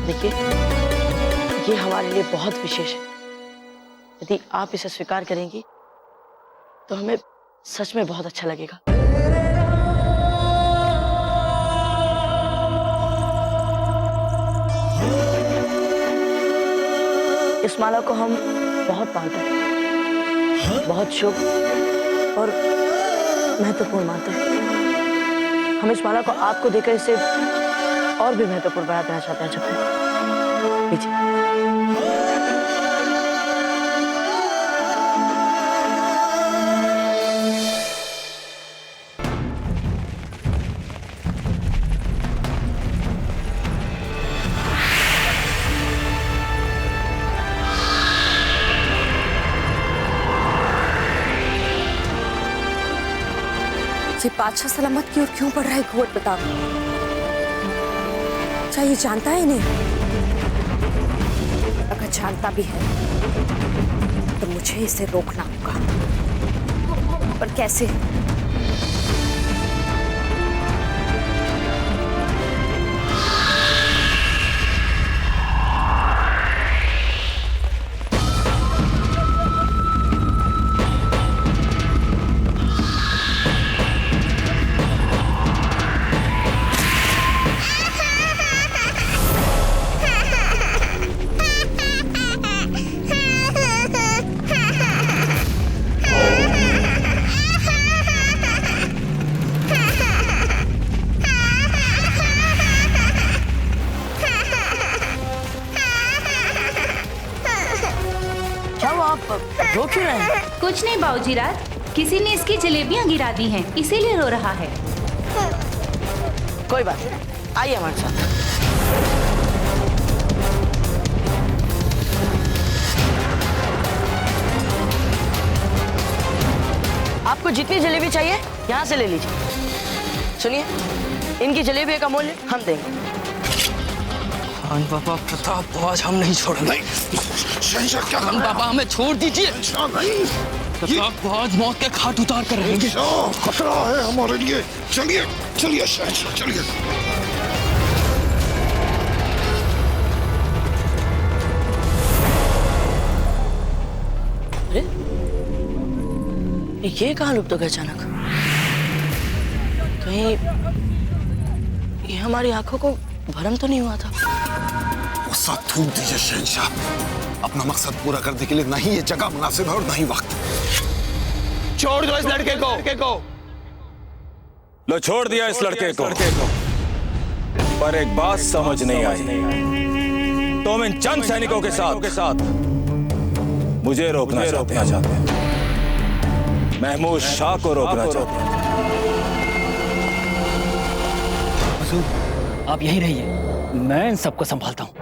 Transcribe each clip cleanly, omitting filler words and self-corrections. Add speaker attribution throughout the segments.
Speaker 1: देखिए, ये हमारे लिए बहुत विशेष है। यदि आप इसे स्वीकार करेंगी तो हमें सच में बहुत अच्छा लगेगा। इस माला को हम बहुत मानते हैं, बहुत शुभ और महत्वपूर्ण मानते हैं। हम इस माला को आपको देकर इसे और भी महत्वपूर्ण बना देना चाहते हैं। चक्कर लीजिए।
Speaker 2: ये बादशाह सलामत की ओर क्यों बढ़ रहा है घोर प्रताप? क्या ये जानता है नहीं? अगर जानता भी है तो मुझे इसे रोकना होगा, पर कैसे?
Speaker 1: रो क्यों रहे हैं?
Speaker 3: कुछ नहीं बाबूजी राज, किसी ने इसकी जलेबियां गिरा दी हैं, इसीलिए रो रहा है।
Speaker 1: कोई बात नहीं, आइए हमारे साथ। आपको जितनी जलेबी चाहिए यहाँ से ले लीजिए। सुनिए, इनकी जलेबी का मूल्य हम देंगे।
Speaker 4: खान बाबा प्रताप को आज हम नहीं छोड़ेंगे।
Speaker 5: शहंशाह क्या
Speaker 4: खान बाबा हमें छोड़ दीजिए। प्रताप को आज मौत के घाट उतार कर रहेंगे।
Speaker 5: खतरा है हमारे लिए। चलिए चलिए शहंशाह चलिए।
Speaker 1: अरे ये कहाँ लुप्त हो गया अचानक? कहीं ये हमारी आंखों को भ्रम तो नहीं हुआ था?
Speaker 5: गुस्सा थूक दीजिए शहंशाह। अपना मकसद पूरा करने के लिए नहीं ये जगह मुनासिब है और नहीं वक्त।
Speaker 4: छोड़ दो इस लड़के को।
Speaker 6: लो छोड़ दिया इस लड़के को। पर एक बात समझ नहीं आई, तुम इन चंद सैनिकों के साथ मुझे रोकना चाहते हैं, महमूद शाह को रोकना चाहते हैं।
Speaker 7: आप यहीं रहिए, मैं इन सबको संभालता हूं।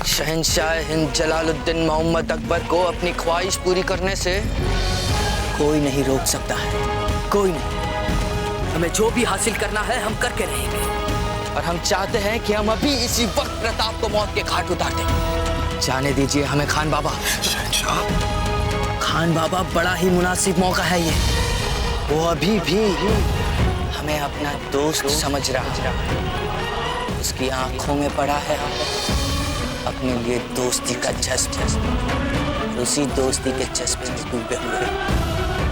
Speaker 4: शहंशाह हिंद जलालुद्दीन मोहम्मद अकबर को अपनी ख्वाहिश पूरी करने से कोई नहीं रोक सकता है, कोई नहीं। हमें जो भी हासिल करना है हम करके रहेंगे, और हम चाहते हैं कि हम अभी इसी वक्त प्रताप को मौत के घाट उतार दें। जाने दीजिए हमें खान बाबा।
Speaker 5: शहंशाह,
Speaker 4: खान बाबा बड़ा ही मुनासिब मौका है ये। वो अभी भी हमें अपना दोस्त समझ रहा है। उसकी आंखों में पड़ा है अपने लिए दोस्ती का जज्बा। उसी दोस्ती के जज्बे में डूबे हुए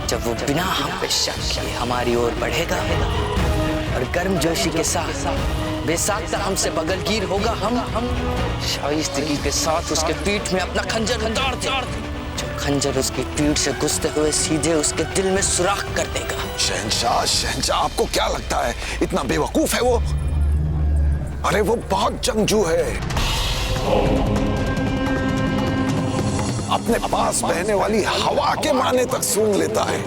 Speaker 4: जब वो बिना हम पे शक किए हमारी ओर बढ़ेगा और गर्मजोशी के साथ बेसाख्ता हमसे बगलगीर होगा, हम शाइस्तगी के साथ उसके पीठ में अपना खंजर उतार दें। जो खंजर उसकी पीठ से घुसते हुए सीधे उसके दिल में सुराख कर देगा।
Speaker 5: शहंशाह आपको क्या लगता है इतना बेवकूफ है वो? अरे वो बहुत जंगजू है, अपने पास बहने वाली हवा के माने तक सूंघ लेता है।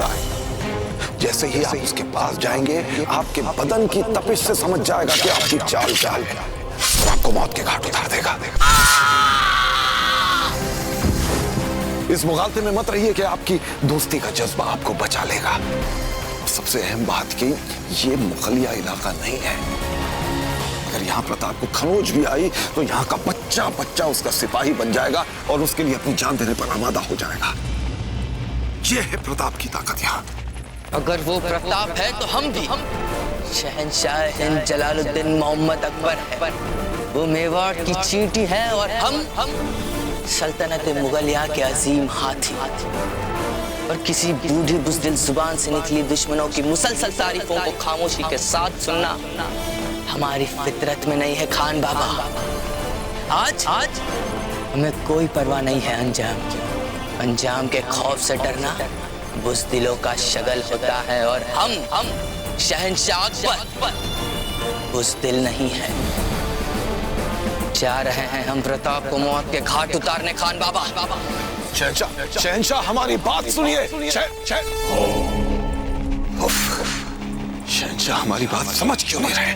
Speaker 5: जैसे ही आप उसके पास जाएंगे आपके बदन की तपिश से समझ जाएगा कि आपकी चाल चाल और आपको मौत के घाट उतार देगा। इस मुगालते में मत रहिए कि आपकी दोस्ती का जज्बा आपको बचा लेगा। सबसे अहम बात कि ये मुगलिया इलाका नहीं है। अगर यहाँ प्रताप को खरोच भी आई तो यहाँ का बच्चा बच्चा उसका सिपाही बन जाएगा और उसके लिए अपनी जान देने पर आमादा हो जाएगा। ये है प्रताप की ताकत यहाँ।
Speaker 4: अगर वो प्रताप है तो हम भी। शहंशाह हिंद जलालुद्दीन मोहम्मद अकबर है, वो मेवाड़ की चींटी है और हम सल्तनत मुगलिया के अजीम हाथी। और किसी बूढ़ी बुज़दिल जुबान से निकली दुश्मनों की मुसलसल तारीफों को खामोशी के साथ सुनना हमारी फितरत में नहीं है खान बाबा। आज हमें कोई परवाह नहीं है अंजाम की। अंजाम के खौफ से डरना बुज़दिलों का शगल होता है और हम शहंशाह अकबर बुज़दिल नहीं है। जा रहे हैं हम प्रताप को मौत के घाट उतारने खान बाबा।
Speaker 5: शहंशाह हमारी बात सुनिए। शहंशाह हमारी बात समझ क्यों नहीं रहे?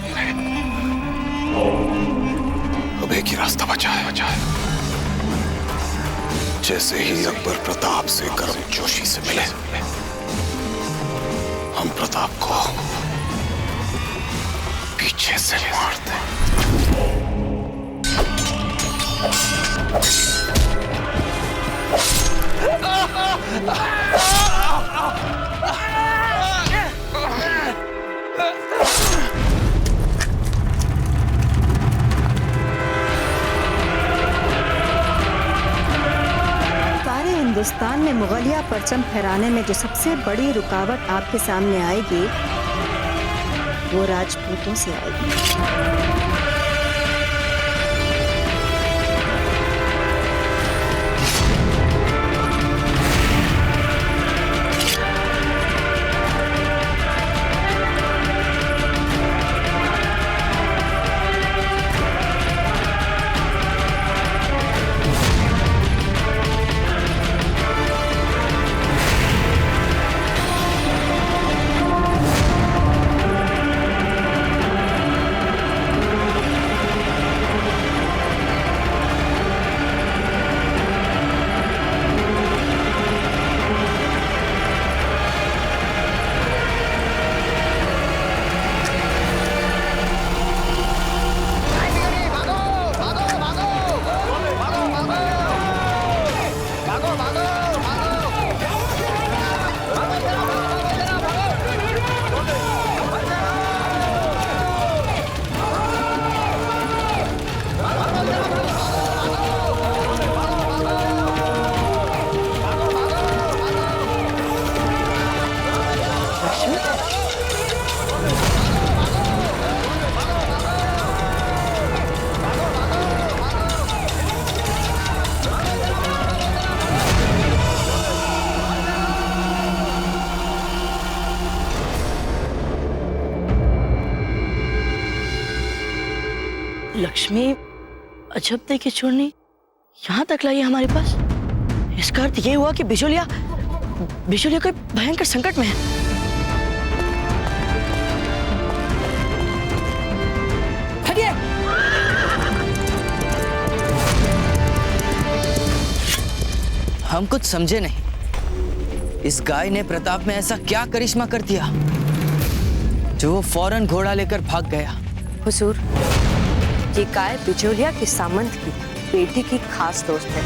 Speaker 5: अब एक ही रास्ता बचा है। जैसे ही अकबर प्रताप से गर्मजोशी से मिले, हम प्रताप को पीछे से मार दें।
Speaker 8: सारे हिंदुस्तान में मुगलिया परचम फहराने में जो सबसे बड़ी रुकावट आपके सामने आएगी वो राजपूतों से आएगी।
Speaker 1: लक्ष्मी अजब देखी चूड़नी यहाँ तक लाई है हमारे पास। इसका अर्थ ये हुआ कि बिचौलिया कोई भयंकर संकट में है।
Speaker 4: हटिए। हम कुछ समझे नहीं। इस गाय ने प्रताप में ऐसा क्या करिश्मा कर दिया जो वो फौरन घोड़ा लेकर भाग गया।
Speaker 2: हुजूर, ये गाय बिचौलिया की सामंत की बेटी की खास दोस्त है।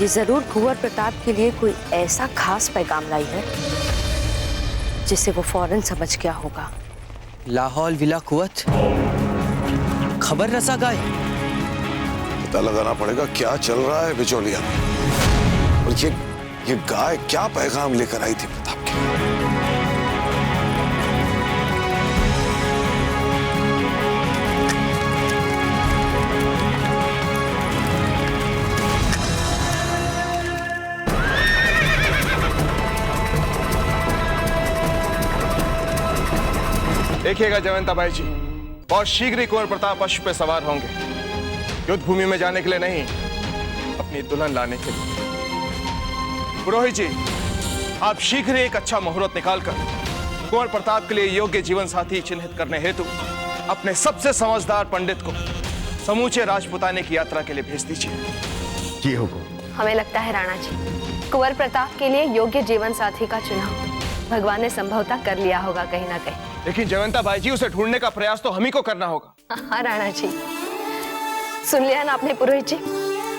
Speaker 2: ये जरूर कुंवर प्रताप के लिए कोई ऐसा खास पैगाम लाई है जिसे वो फौरन समझ गया होगा।
Speaker 4: लाहौल विला कुवत खबर रसा गाय।
Speaker 5: पता लगाना पड़ेगा क्या चल रहा है बिचौलिया में। और ये गाय क्या पैगाम लेकर आई थी प्रताप के?
Speaker 9: देखिएगा जयवंता बाई जी, बहुत शीघ्र ही कुंवर प्रताप अश्व पे सवार होंगे। युद्ध भूमि में जाने के लिए नहीं, अपनी दुल्हन लाने के लिए। पुरोहित जी, आप शीघ्र ही एक अच्छा मुहूर्त निकालकर कुंवर प्रताप के लिए योग्य जीवन साथी चिन्हित करने हेतु अपने सबसे समझदार पंडित को समूचे राजपुताने की यात्रा के लिए भेज दीजिए।
Speaker 10: जी हुकुम।
Speaker 11: हमें लगता है राणा जी, कुंवर प्रताप के लिए योग्य जीवन साथी का चुनाव भगवान ने संभवतः कर लिया होगा कहीं ना कहीं।
Speaker 9: लेकिन जयवंता बाई जी, उसे ढूंढने का प्रयास तो हम ही को करना होगा।
Speaker 11: हाँ राणा जी, सुन लिया ना आपने पुरोहित जी।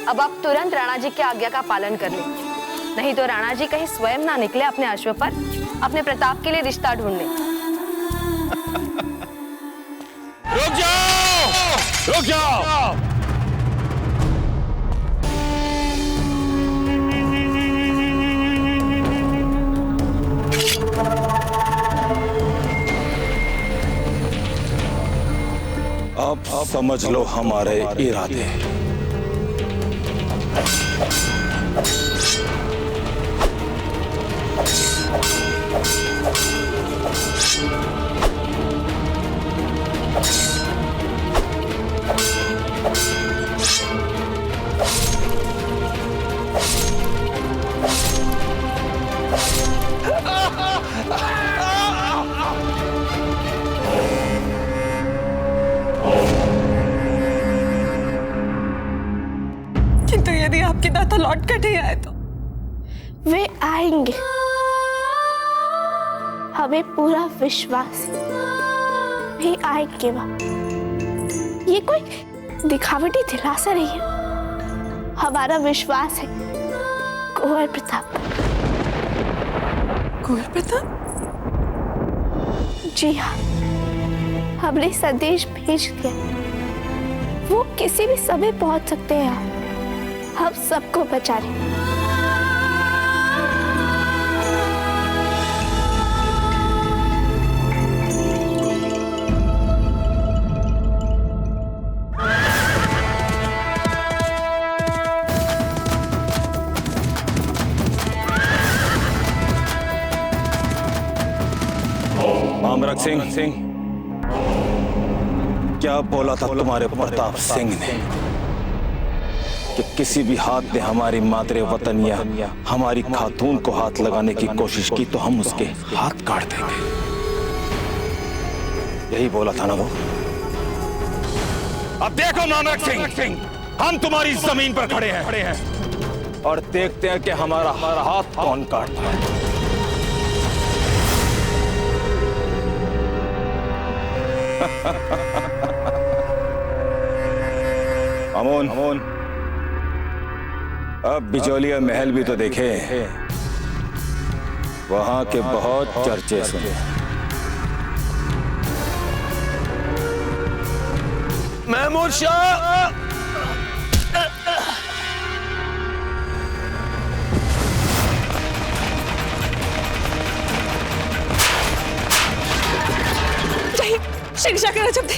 Speaker 11: अब आप तुरंत राणा जी की आज्ञा का पालन कर लें, नहीं तो राणा जी कहीं स्वयं ना निकले अपने अश्व पर अपने प्रताप के लिए रिश्ता ढूंढने।
Speaker 6: रुक जाओ, रुक जाओ। अब समझ लो हमारे इरादे।
Speaker 10: किंतु यदि आपके दाता लौट कर नहीं आए तो?
Speaker 12: वे आएंगे, हमें पूरा विश्वास है वे आएंगे। ये कोई दिखावटी दिलासा नहीं है, हमारा विश्वास है कुंवर प्रताप।
Speaker 10: कुंवर प्रताप?
Speaker 12: जी हाँ, हमने संदेश भेज दिया, वो किसी भी समय पहुंच सकते हैं। हम सबको बचा रहे।
Speaker 6: मामरक सिंह, क्या बोला था तुम्हारे प्रताप सिंह ने कि किसी भी हाथ ने हमारी मातरे वतन या हमारी खातून को हाथ लगाने की कोशिश की तो हम उसके हाथ काट देंगे। यही बोला था ना वो? अब देखो मामरक सिंह, हम तुम्हारी जमीन पर खड़े हैं और देखते हैं कि हमारा हर हाथ कौन काटता है। अमोन, अब बिचौलिया महल भी तो देखे, वहां के बहुत चर्चे सुने। महमूद शाह,
Speaker 10: शिक्षा करना चाहते,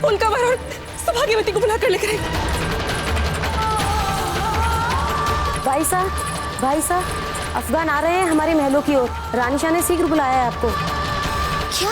Speaker 10: उनका वरण सौभाग्यवती को बुलाकर लेकर आए।
Speaker 2: भाई साहब, अफगान आ रहे हैं हमारे महलों की ओर। रानी शाह ने शीघ्र बुलाया है आपको।
Speaker 12: क्या?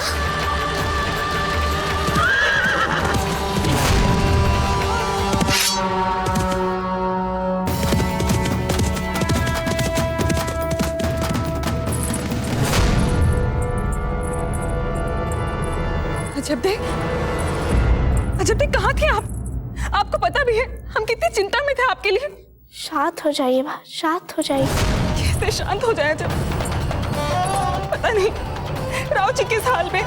Speaker 10: अजब देख, कहाँ थे आप? आपको पता भी है हम कितनी चिंता में थे आपके लिए।
Speaker 12: शांत हो जाइए माँ, शांत हो जाइए।
Speaker 10: कैसे शांत हो जाए जब पता नहीं राव जी किस हाल में,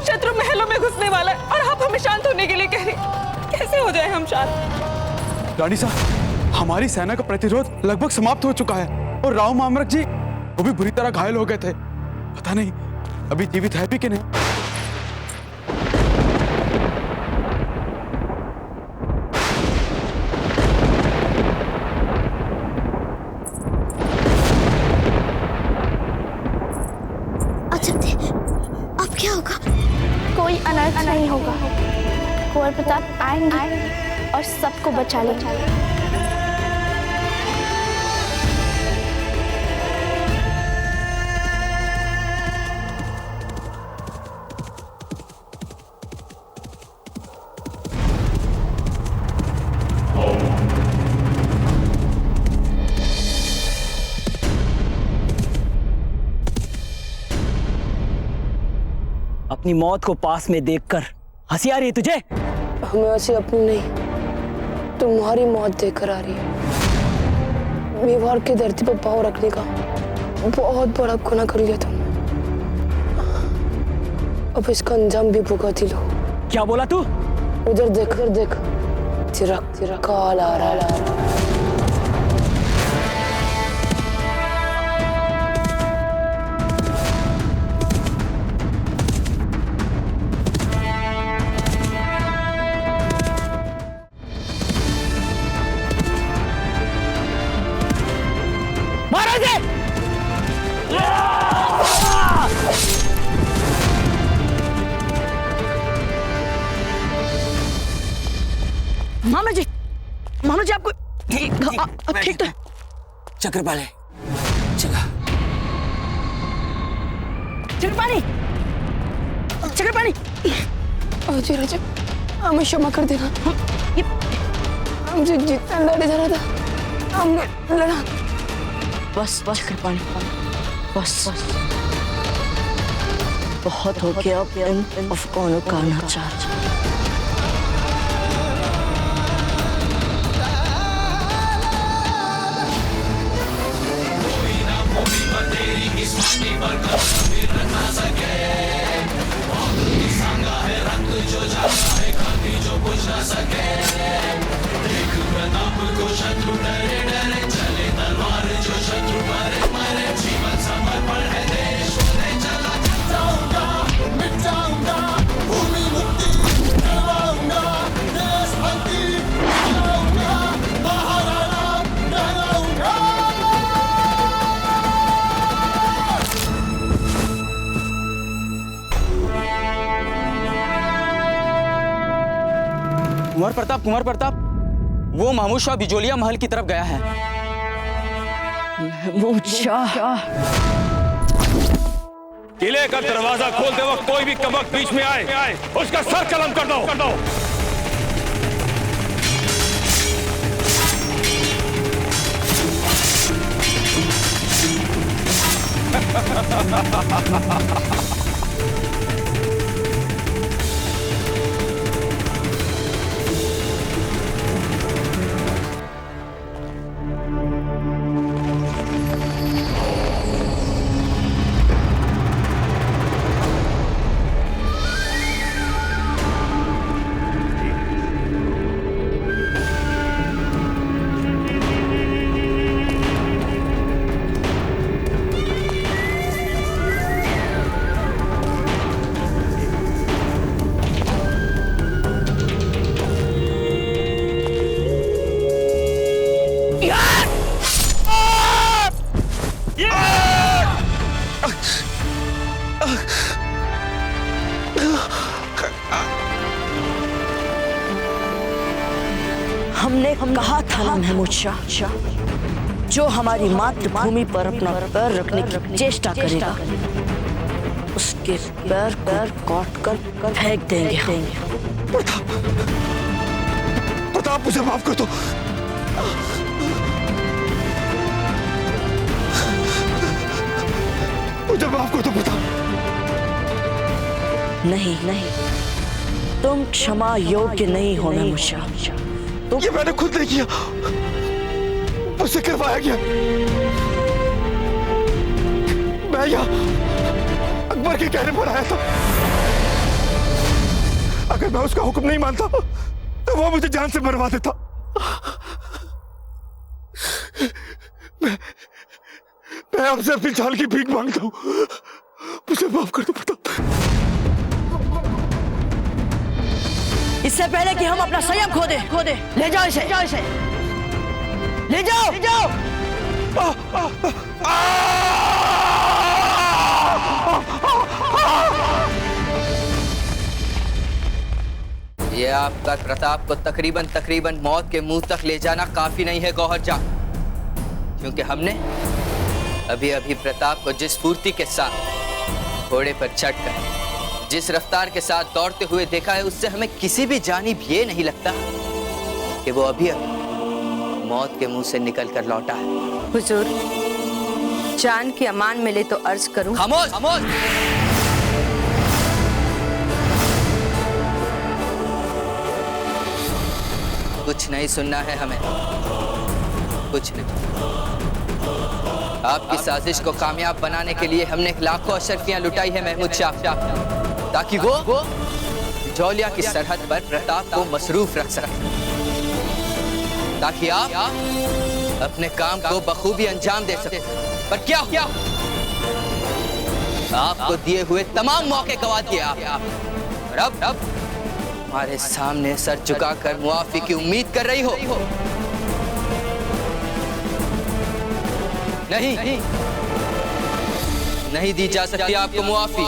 Speaker 10: शत्रु महलों में घुसने वाला है और आप हमें शांत होने के लिए कह रहे। कैसे हो जाए हम शांत?
Speaker 13: रानी साहब, हमारी सेना का प्रतिरोध लगभग समाप्त हो चुका है और राव मामरक जी वो भी बुरी तरह घायल हो गए थे। पता नहीं अभी जीवित है भी कि नहीं।
Speaker 12: अब क्या होगा? कोई अनर्थ नहीं होगा। कुंवर प्रताप आएंगे और सबको बचा लेंगे।
Speaker 7: अपनी मौत को पास में देखकर हंसी आ रही है तुझे?
Speaker 1: हमें हंसी अपनी नहीं, तुम्हारी मौत देखकर आ रही है। मेवाड़ की धरती पर पांव रखने का बहुत बड़ा गुनाह कर लिया तुमने। अब इसका अंजाम भी भुगत ही लो।
Speaker 7: क्या बोला तू?
Speaker 1: उधर देख तेरा कॉल आ रहा है। मामला जी आपको ठीक तो
Speaker 4: चक्रपाणी चला।
Speaker 1: चक्रपाणी
Speaker 12: जी राजा, हमें क्षमा कर देना। हमसे जितना लड़े जाना था हमने लड़ा।
Speaker 1: बस चक्रपाणी बस बहुत हो गया अब इन अफगानों का अनाचार।
Speaker 7: कुंवर प्रताप वो महमूद शाह बिजोलिया महल की तरफ गया है।
Speaker 1: महमूद शाह
Speaker 6: किले का दरवाजा खोलते वक्त कोई भी कबक बीच में आए उसका सर कलम कर दो।
Speaker 1: हमने कहा था ना महमूद शाह, जो हमारी मातृभूमि पर अपना पैर रखने की चेष्टा करेगा उसके पैर काट कर फेंक देंगे।
Speaker 5: प्रताप मुझे माफ कर दो। मुझे माफ कर दो प्रताप।
Speaker 1: नहीं तुम क्षमा योग्य नहीं हो महमूद शाह।
Speaker 5: ये मैंने खुद नहीं किया, मुझसे करवाया गया। मैं यहाँ अकबर के कहने पर आया था। अगर मैं उसका हुक्म नहीं मानता तो वो मुझे जान से मरवा देता। मैं आपसे अपनी जान की भीख मांगता हूँ, मुझे माफ कर दो प्रताप।
Speaker 1: इससे पहले कि हम अपना संयम खो दे ले जाओ इसे ले जाओ।
Speaker 4: ये आपका प्रताप को तकरीबन मौत के मुंह तक ले जाना काफी नहीं है गौहर जान, क्योंकि हमने अभी प्रताप को जिस फुर्ती के साथ घोड़े पर चढ़कर जिस रफ्तार के साथ दौड़ते हुए देखा है, उससे हमें किसी भी जानिब ये नहीं लगता कि वो अभी मौत के मुंह से निकल कर लौटा है।
Speaker 2: हुजूर, जान की अमान मिले तो अर्ज करूं।
Speaker 4: खामोश। कुछ नहीं सुनना है हमें, कुछ नहीं। आपकी साजिश को कामयाब बनाने के लिए हमने लाखों अशरफियां लुटाई है महमूद शाह, ताकि वो बिजौलिया की सरहद पर प्रताप को मसरूफ रख सके, ताकि आप अपने काम को बखूबी अंजाम दे सके। पर क्या आपको दिए हुए तमाम मौके गवा दिए आप, और अब हमारे सामने सर झुकाकर मुआफी की उम्मीद कर रही हो। नहीं दी जा सकती आपको मुआफी।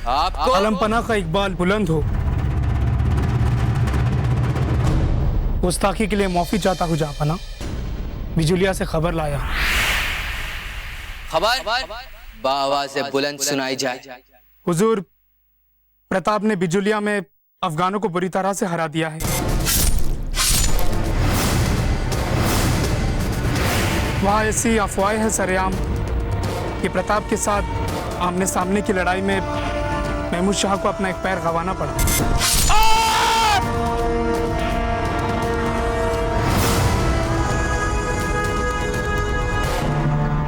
Speaker 4: आपको
Speaker 14: आलमपना का इकबाल बुलंद हो। गुस्ताखी के लिए माफी चाहता हूँ जहाँपना। बिजुलिया से खबर लाया।
Speaker 4: खबर बाआवाज़ बुलंद सुनाई जाए।
Speaker 14: हुजूर, प्रताप ने बिजुलिया में अफगानों को बुरी तरह से हरा दिया है। वहाँ ऐसी अफवाहें हैं सरेआम कि प्रताप के साथ आमने सामने की लड़ाई में महमूद शाह को अपना एक पैर गंवाना पड़ा।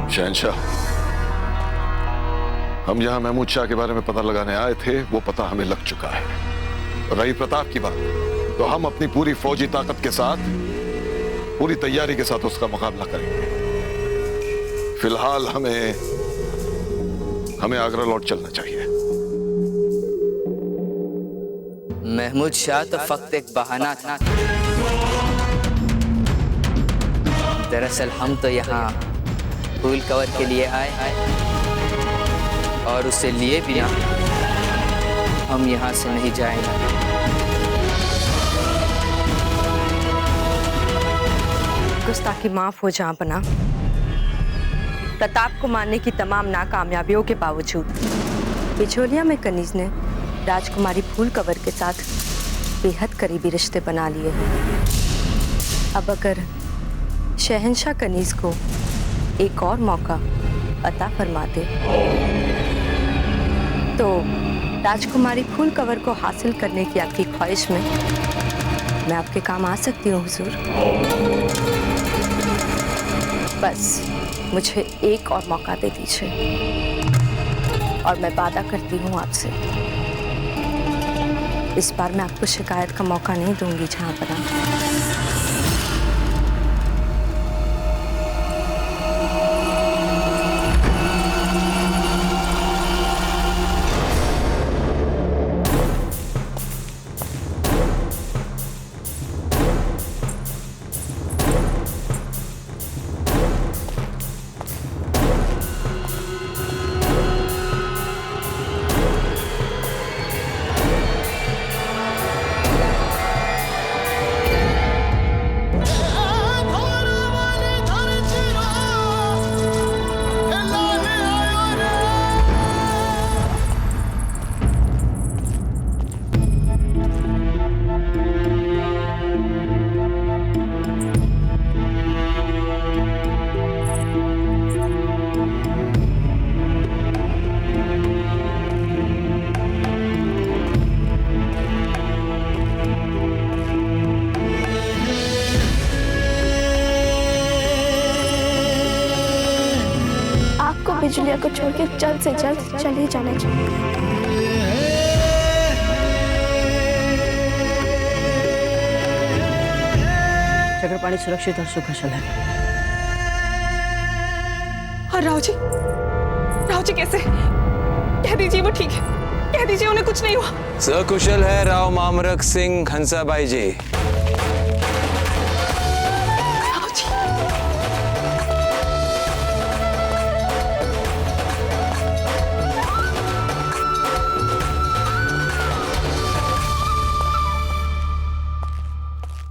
Speaker 5: शहंशाह, हम यहाँ महमूद शाह के बारे में पता लगाने आए थे, वो पता हमें लग चुका है। रही प्रताप की बात, तो हम अपनी पूरी फौजी ताकत के साथ, पूरी तैयारी के साथ उसका मुकाबला करेंगे। फिलहाल हमें आगरा लौट चलना चाहिए।
Speaker 4: महमूद शाह तो फक्त एक बहाना था। दरअसल हम तो यहाँ फूल कवर के लिए आए, और उसे लिए बिना हम यहाँ से नहीं जाएंगे।
Speaker 2: गुस्ताखी माफ हो जहाँपना। प्रताप को मारने की तमाम नाकामयाबियों के बावजूद बिजौलिया में कनीज ने राजकुमारी फूल कवर के साथ बेहद करीबी रिश्ते बना लिए हैं। अब अगर शहंशाह कनीज को एक और मौका अता फरमाते तो राजकुमारी फूल कवर को हासिल करने की आपकी ख्वाहिश में मैं आपके काम आ सकती हूँ हुजूर। बस मुझे एक और मौका दे दीजिए, और मैं वादा करती हूँ आपसे, इस बार मैं आपको शिकायत का मौका नहीं दूंगी जहाँपना।
Speaker 12: बिजुलिया को छोड़ के जल्द से जल्द चले जाना चाहिए।
Speaker 1: चक्रपाणी सुरक्षित और सुकुशल है।
Speaker 10: और राव जी कैसे? कह दीजिए वो ठीक है, कह दीजिए उन्हें कुछ नहीं हुआ।
Speaker 6: सकुशल है राव मामरक सिंह हंसाबाई जी।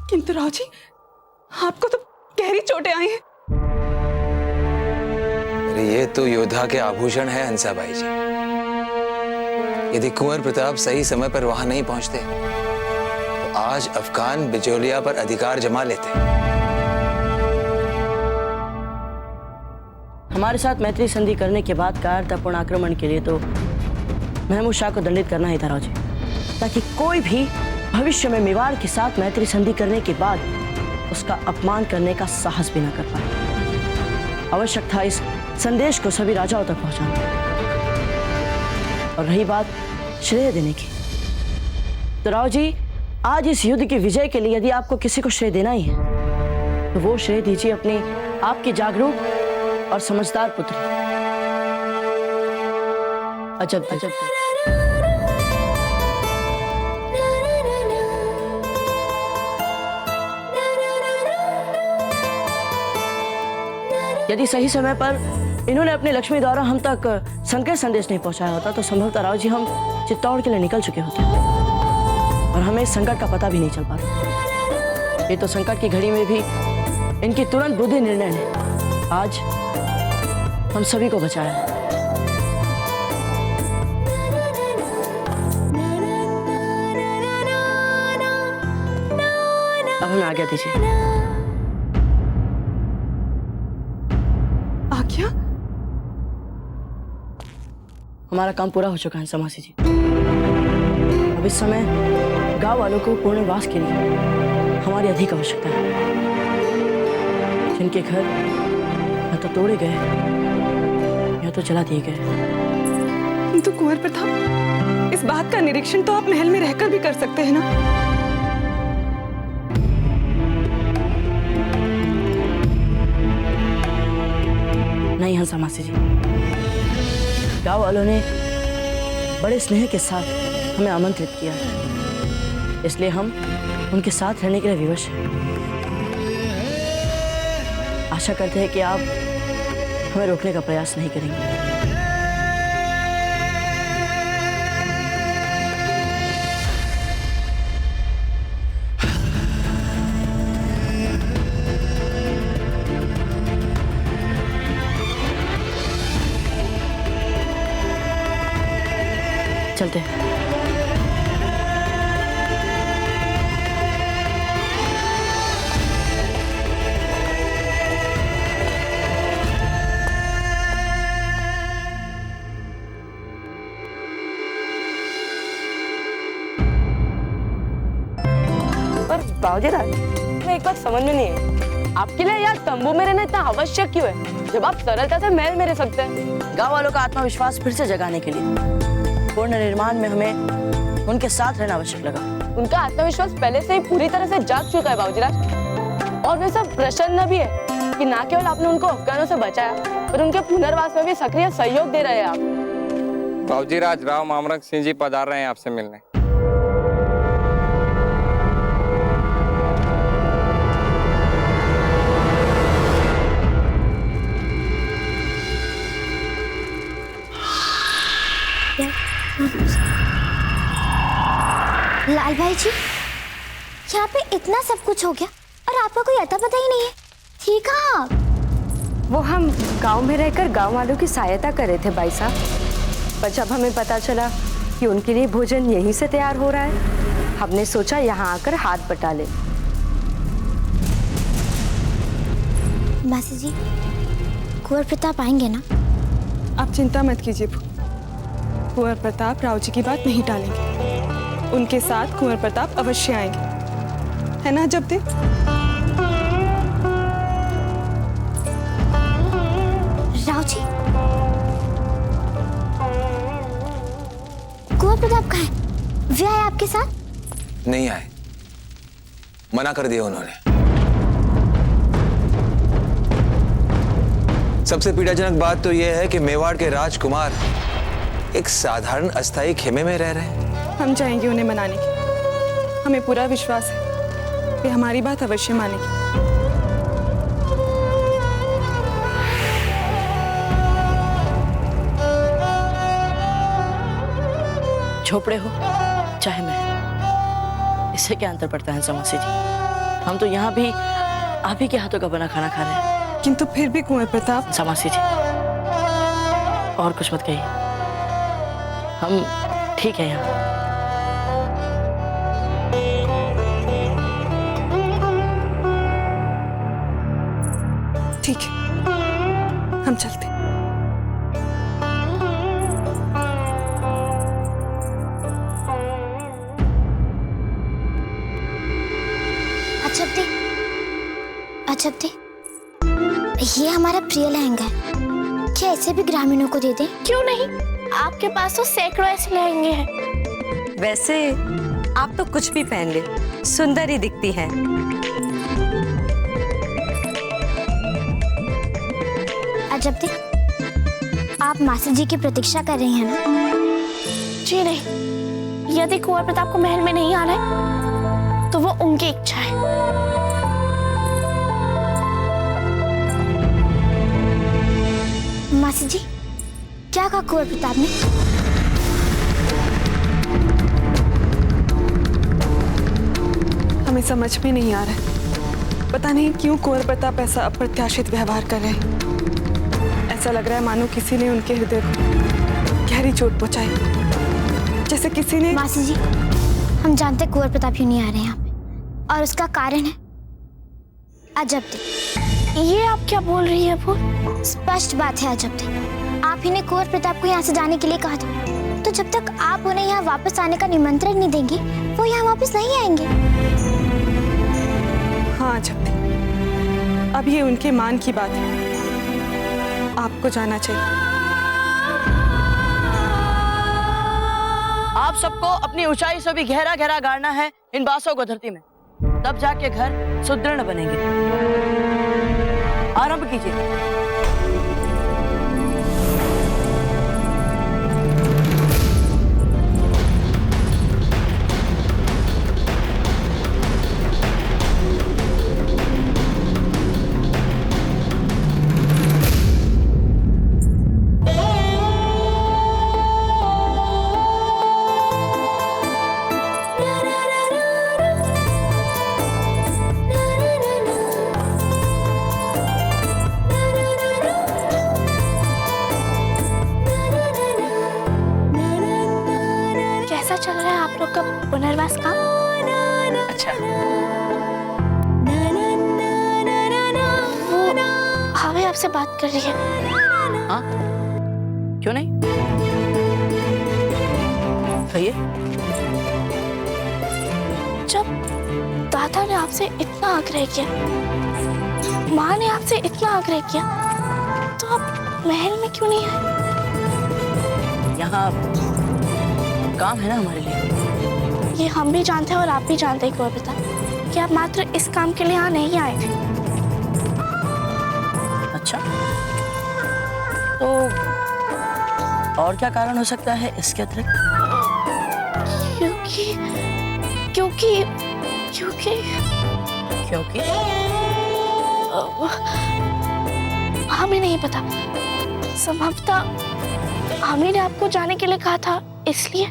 Speaker 10: किंतु राव जी, आपको तो गहरी चोटें आई हैं।
Speaker 6: अरे ये तो योद्धा के आभूषण है हंसाबाई जी। यदि कुंवर प्रताप सही समय पर वहां नहीं पहुंचते तो आज अफगान बिजौलिया पर अधिकार जमा लेते।
Speaker 1: हमारे साथ मैत्री संधि करने के बाद कायरतापूर्ण आक्रमण के लिए तो महमूद शाह को दंडित करना ही था राव जी, ताकि कोई भी भविष्य में मेवाड़ के साथ मैत्री संधि करने के बाद उसका अपमान करने का साहस भी न कर पाए। आवश्यक था इस संदेश को सभी राजाओं तक पहुंचाना। और रही बात श्रेय देने की। तो राव जी, आज इस युद्ध की विजय के लिए यदि आपको किसी को श्रेय देना ही है तो वो श्रेय दीजिए अपनी आपकी जागरूक और समझदार पुत्री। अजब अजब। यदि सही समय पर इन्होंने अपने लक्ष्मी द्वारा हम तक संकेत संदेश नहीं पहुंचाया होता तो संभवतः राव जी हम चित्तौड़ के लिए निकल चुके होते और हमें इस संकट का पता भी नहीं चल पाता। ये तो संकट की घड़ी में भी इनकी तुरंत बुद्धि निर्णय ने आज हम सभी को बचाया है। अब हमें आज्ञा दीजिए।
Speaker 10: आज्ञा?
Speaker 1: हमारा काम पूरा हो चुका है समासी जी। अब इस समय गांव वालों को पुनर्वास के लिए हमारी अधिक आवश्यकता है। जिनके घर या तो तोड़े गए या तो जला दिए गए।
Speaker 10: किंतु कुंवर प्रताप, इस बात का निरीक्षण तो आप महल में रहकर भी कर सकते हैं ना।
Speaker 1: नहीं हंसा मासी जी, गांव वालों ने बड़े स्नेह के साथ हमें आमंत्रित किया है, इसलिए हम उनके साथ रहने के लिए विवश हैं। आशा करते हैं कि आप हमें रोकने का प्रयास नहीं करेंगे। चलते हैं।
Speaker 2: पर बाबूजी राज, मैं एक बात समझ में नहीं है, आपके लिए यार तंबू में रहना इतना आवश्यक क्यों है जब आप सरलता से महल में रह सकते हैं?
Speaker 1: गांव वालों का आत्मविश्वास फिर से जगाने के लिए पूर्ण निर्माण में हमें उनके साथ रहना आवश्यक लगा।
Speaker 2: उनका आत्मविश्वास पहले से ही पूरी तरह से जाग चुका है बाबूजीराज, और वे सब प्रसन्न भी है कि न केवल आपने उनको अफगानों से बचाया पर उनके पुनर्वास में भी सक्रिय सहयोग दे रहे हैं आप।
Speaker 15: बाबूजीराज, राव मामरक सिंह जी पधार रहे हैं आपसे मिलने।
Speaker 12: लाल भाई जी, यहाँ पे इतना सब कुछ हो गया और आपका कोई अता पता ही नहीं है। ठीक है आप?
Speaker 2: वो हम गांव में रहकर गांव वालों की सहायता कर रहे थे भाई साहब, पर जब हमें पता चला कि उनके लिए भोजन यहीं से तैयार हो रहा है, हमने सोचा यहाँ आकर हाथ बटा ले।
Speaker 12: मासी जी, कुंवर प्रताप आएंगे ना?
Speaker 10: आप चिंता मत कीजिए, कुंवर प्रताप राव जी की बात नहीं टालेंगे। उनके साथ कुंवर प्रताप अवश्य आएंगे, है ना जब दे?
Speaker 12: राव जी, कुंवर प्रताप कहाँ है? वे आए आपके साथ?
Speaker 16: नहीं आए, मना कर दिया उन्होंने। सबसे पीड़ाजनक बात तो यह है कि मेवाड़ के राजकुमार एक साधारण अस्थायी खेमे में रह रहे हैं।
Speaker 10: हम जाएंगे उन्हें मनाने के। हमें पूरा विश्वास है वे हमारी बात अवश्य मानेंगे।
Speaker 1: झोपड़े हो चाहे मैं, इससे क्या अंतर पड़ता है समासी जी? हम तो यहाँ भी आप ही के हाथों का बना खाना खा रहे हैं।
Speaker 10: किंतु फिर भी कुंवर प्रताप।
Speaker 1: समासी जी, और कुछ मत कहिए, हम ठीक है यहाँ।
Speaker 10: ठीक है, हम चलते।
Speaker 12: अच्छा दे, ये हमारा प्रिय लहंगा है, क्या इसे भी ग्रामीणों को दे दें? क्यों नहीं, आपके पास तो सैकड़ों ऐसे लहंगे हैं।
Speaker 2: वैसे आप तो कुछ भी पहन ले, सुंदर ही दिखती हैं।
Speaker 12: अजब थे, आप मासी जी की प्रतीक्षा कर रही हैं ना? जी नहीं, यदि कुंवर प्रताप को महल में नहीं आना है तो वो उनकी इच्छा है। मासी जी, क्या कहा कुंवर प्रताप ने?
Speaker 10: हमें समझ में नहीं आ रहा है, पता नहीं क्यों कुंवर प्रताप ऐसा अप्रत्याशित व्यवहार कर रहे हैं। ऐसा लग रहा है मानो किसी ने उनके हृदय को गहरी चोट पहुंचाई, जैसे किसी ने।
Speaker 12: मासी जी, हम जानते कुंवर प्रताप क्यों नहीं आ रहे हैं यहाँ पे, और उसका कारण है अजब थे। ये आप क्या बोल रही है? वो स्पष्ट बात है अजब थे, आप ही ने कुंवर प्रताप को यहाँ से जाने के लिए कहा था, तो जब तक आप उन्हें यहाँ वापस आने का निमंत्रण नहीं देंगे वो यहाँ वापस नहीं आएंगे।
Speaker 10: हाँ अजब थे, अब ये उनके मान की बात है, आपको जाना चाहिए।
Speaker 1: आप सबको अपनी ऊंचाई से भी गहरा गहरा गाड़ना है इन बांसों को धरती में, तब जाके घर सुदृढ़ बनेंगे। आरंभ कीजिए।
Speaker 12: चल रहा है आप लोग का पुनर्वास काम?
Speaker 1: अच्छा,
Speaker 12: वो हवे आपसे बात कर रही है।
Speaker 1: हाँ, क्यों नहीं, कहिए।
Speaker 12: जब दादा ने आपसे इतना आग्रह किया, माँ ने आपसे इतना आग्रह किया, तो आप महल में क्यों नहीं आए?
Speaker 1: यहाँ काम है ना हमारे लिए।
Speaker 12: ये हम भी जानते हैं और आप भी जानते हैं कुंवर प्रताप कि आप मात्र इस काम के लिए यहाँ नहीं आए थे।
Speaker 1: अच्छा, तो और क्या कारण हो सकता है इसके अतिरिक्त?
Speaker 12: क्योंकि क्योंकि क्योंकि
Speaker 1: क्योंकि
Speaker 12: हमें नहीं पता, संभवतः हमें ने आपको जाने के लिए कहा था, इसलिए।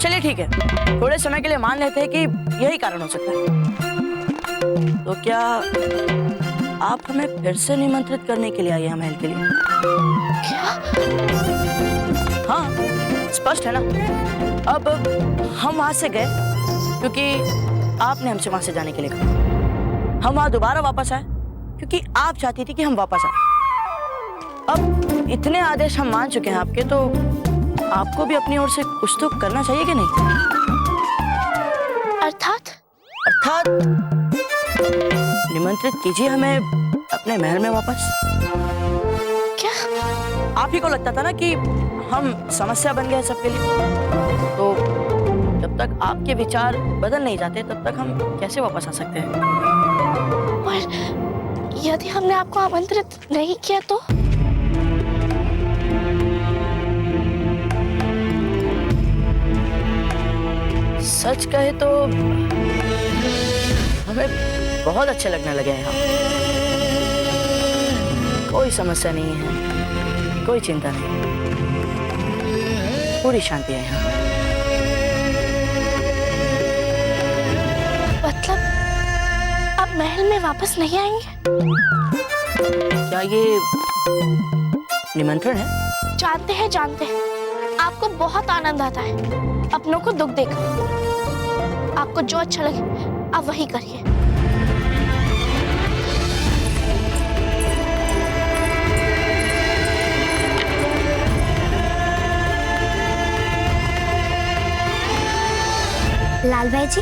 Speaker 1: चलिए ठीक है, थोड़े समय के लिए मान लेते हैं कि यही कारण हो सकता है। तो क्या आप हमें फिर से निमंत्रित करने के लिए आए हैं महल के लिए?
Speaker 12: क्या?
Speaker 1: हाँ, स्पष्ट है ना। अब हम वहां से गए क्योंकि आपने हमसे वहां से जाने के लिए कहा। हम वहां दोबारा वापस आए क्योंकि आप चाहती थी कि हम वापस आए। अब इतने आदेश हम मान चुके हैं आपके, तो आपको भी अपनी ओर से कुछ तो करना चाहिए कि नहीं?
Speaker 12: अर्थात
Speaker 1: निमंत्रित कीजिए हमें अपने महल में वापस।
Speaker 12: क्या?
Speaker 1: आप ही को लगता था ना कि हम समस्या बन गए सबके लिए, तो जब तक आपके विचार बदल नहीं जाते तब तक हम कैसे वापस आ सकते हैं?
Speaker 12: और यदि हमने आपको आमंत्रित नहीं किया तो?
Speaker 1: सच कहे तो हमें बहुत अच्छे लगने लगे हैं यहाँ। कोई समस्या नहीं है, कोई चिंता नहीं, पूरी शांति है यहाँ।
Speaker 12: मतलब आप महल में वापस नहीं आएंगे?
Speaker 1: क्या ये निमंत्रण है?
Speaker 12: जानते हैं आपको बहुत आनंद आता है अपनों को दुख देकर। आपको जो अच्छा लगे आप वही करिए।
Speaker 17: लाल भाई जी,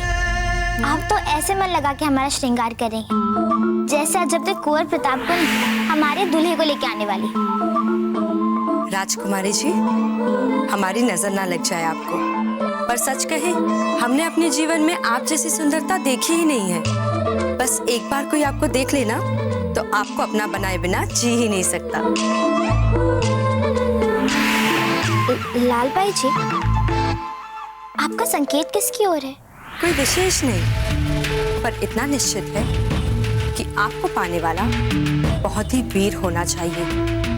Speaker 17: आप तो ऐसे मन लगा के हमारा श्रृंगार कर रही हैं, जैसे जब तक कुंवर प्रताप को हमारे दूल्हे को लेके आने वाली।
Speaker 2: राजकुमारी जी, हमारी नजर ना लग जाए आपको, पर सच कहें, हमने अपने जीवन में आप जैसी सुंदरता देखी ही नहीं है। बस एक बार कोई आपको देख लेना तो आपको अपना बनाए बिना जी ही नहीं सकता।
Speaker 17: लाल भाई जी, आपका संकेत किसकी ओर है?
Speaker 2: कोई विशेष नहीं, पर इतना निश्चित है कि आपको पाने वाला बहुत ही वीर होना चाहिए,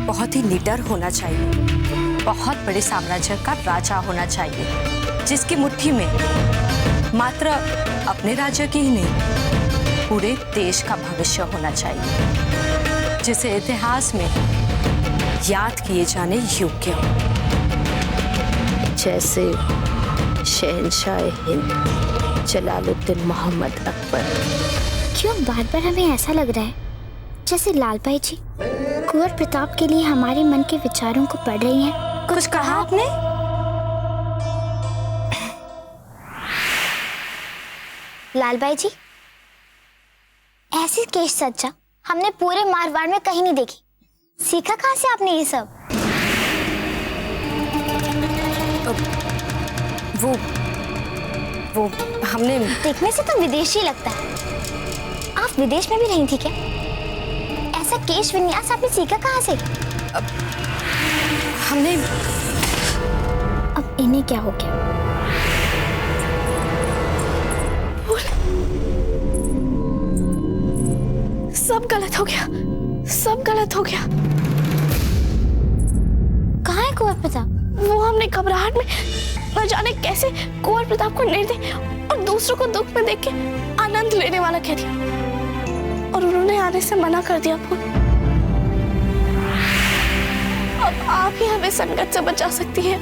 Speaker 2: बहुत ही निडर होना चाहिए, बहुत बड़े साम्राज्य का राजा होना चाहिए, जिसकी मुट्ठी में मात्र अपने राज्य की ही नहीं, पूरे देश का भविष्य होना चाहिए, जिसे इतिहास में याद किए जाने योग्य हो, जैसे शहंशाह हिंद जलालुद्दीन मोहम्मद अकबर।
Speaker 17: क्यों बार बार हमें ऐसा लग रहा है जैसे लाल भाई जी कुंवर प्रताप के लिए हमारे मन के विचारों को पढ़ रही हैं?
Speaker 2: कुछ कहा आपने?
Speaker 17: लाल भाई जी, ऐसी केश सज्जा हमने पूरे मारवाड़ में कहीं नहीं देखी। सीखा कहाँ से आपने ये सब?
Speaker 2: वो हमने
Speaker 17: देखने से तो विदेशी लगता है। आप विदेश में भी रही थी क्या? ऐसा केश विन्यास आपने सीखा कहाँ से?
Speaker 2: हमने
Speaker 17: अब इन्हें क्या हो गया?
Speaker 12: सब गलत हो गया, सब गलत हो गया।
Speaker 17: कहाँ है कुंवर प्रताप?
Speaker 12: वो हमने घबराहट में न जाने कैसे कुंवर प्रताप को निर्दयी और दूसरों को दुख में देख के आनंद लेने वाला कह दिया, और उन्होंने आने से मना कर दिया। अब आप ही हमें संकट से बचा सकती हैं।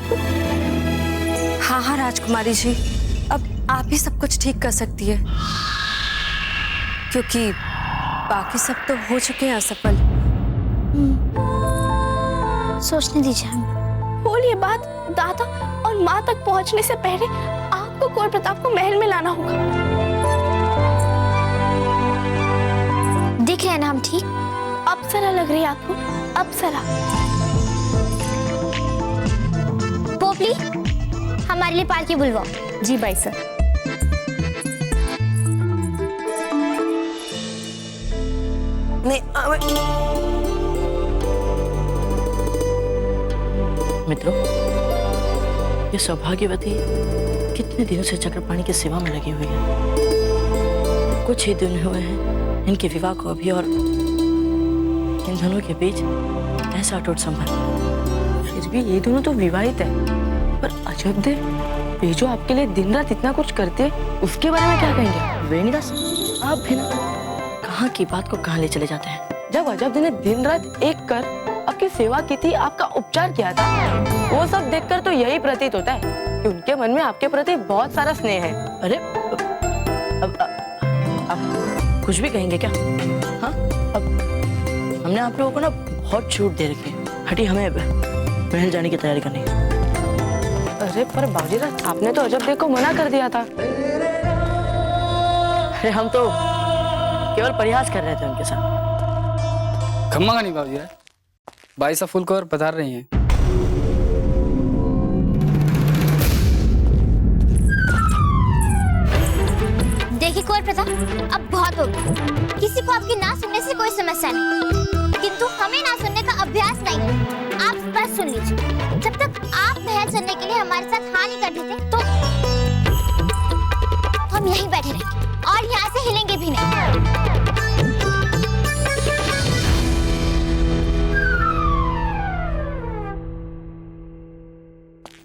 Speaker 2: हाँ हाँ राजकुमारी जी, अब आप ही सब कुछ ठीक कर सकती है, क्योंकि बाकी सब तो हो चुके हैं असफल।
Speaker 17: सोचने दीजिए हमें।
Speaker 12: बोलिए बात दादा और माँ तक पहुँचने से पहले आपको कुंवर प्रताप को महल में लाना होगा।
Speaker 17: दिख रहे हैं ना हम ठीक?
Speaker 12: अप्सरा लग रही है आपको? अप्सरा।
Speaker 17: पोपली, हमारे लिए पालकी बुलवाओ।
Speaker 3: जी बाई सर।
Speaker 1: मित्रों, ये सौभाग्यवती कितने दिनों से चक्रपाणी की सेवा में लगी हुई है। कुछ ही दिन हुए हैं इनके विवाह को अभी, और इन दोनों के बीच ऐसा अटूट संबंध। फिर भी ये दोनों तो विवाहित है, पर अजब दे, ये जो आपके लिए दिन रात इतना कुछ करते हैं, उसके बारे में क्या कहेंगे? वेणीदास, आप भी ना कहाँ की बात को कहाँ ले चले जाते हैं। जब अजब ने दिन रात एक कर आपकी सेवा की थी, आपका उपचार किया था, वो सब देखकर तो यही प्रतीत होता है कि उनके मन में आपके प्रति बहुत सारा स्नेह है। अरे अब आप कुछ भी कहेंगे क्या? हाँ, अब हमने आप लोगों को ना बहुत छूट दे रखी है। हटी, हमें महल जाने की तैयारी करनी है। अरे पर बाबूजी, आपने तो अजब को मना कर दिया था। अरे हम तो केवल प्रयास कर रहे थे उनके साथ।
Speaker 7: खम्मा का नहीं बाबूजी, भाई साहब फूल कवर पधार रही हैं।
Speaker 17: देखिए कुंवर प्रताप, अब बहुत हो गया। किसी को आपकी ना सुनने से कोई समस्या नहीं, किंतु हमें ना सुनने का अभ्यास नहीं है। आप बस सुन लीजिए। जब तक आप महल चलने के लिए हमारे साथ हाँ नहीं करते थे, तो हम यहीं बैठे रहेंगे और यहाँ से हिलेंगे भी नहीं।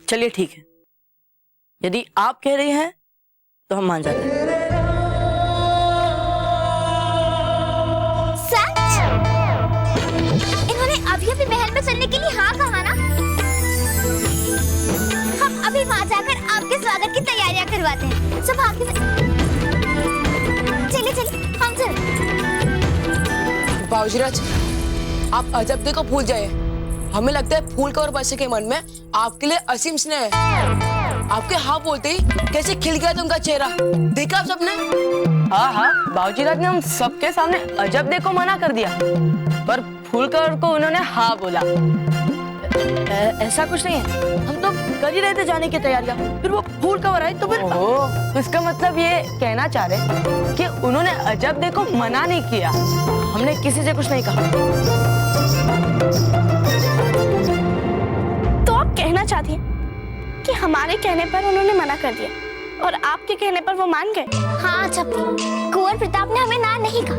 Speaker 1: चलिए ठीक है, यदि आप कह रही हैं तो हम मान जाते हैं।
Speaker 17: सच? इन्होंने अभी अभी महल में चलने के लिए हाँ कहा ना? हम अभी वहाँ जाकर आपके स्वागत की तैयारियां करवाते हैं। सब आगे चलिए चलिए, हम चल।
Speaker 18: बाबूजीराज, आप अजब देखो भूल जाए। हमें लगता है फूल कवर बच्चे के मन में आपके लिए असीम स्नेह है। आपके हाँ बोलते ही कैसे खिल गया था उनका चेहरा, देखा आप सबने?
Speaker 1: हाँ हाँ, बाबूजीराज ने हम सबके सामने अजब देखो मना कर दिया, पर फूल कवर को उन्होंने हाँ बोला। ऐसा कुछ नहीं है, हम तो कर ही रहे थे जाने की तैयारियां, फिर वो फूल कवर आई तो फिर।
Speaker 2: तो इसका मतलब ये कहना चाह रहे कि उन्होंने अजब को मना नहीं किया?
Speaker 1: हमने किसी से कुछ नहीं कहा।
Speaker 19: तो आप कहना चाहती हैं कि हमारे कहने पर उन्होंने मना कर दिया और आपके कहने पर वो मान गए?
Speaker 17: हाँ अजब, कुंवर प्रताप ने हमें ना नहीं कहा,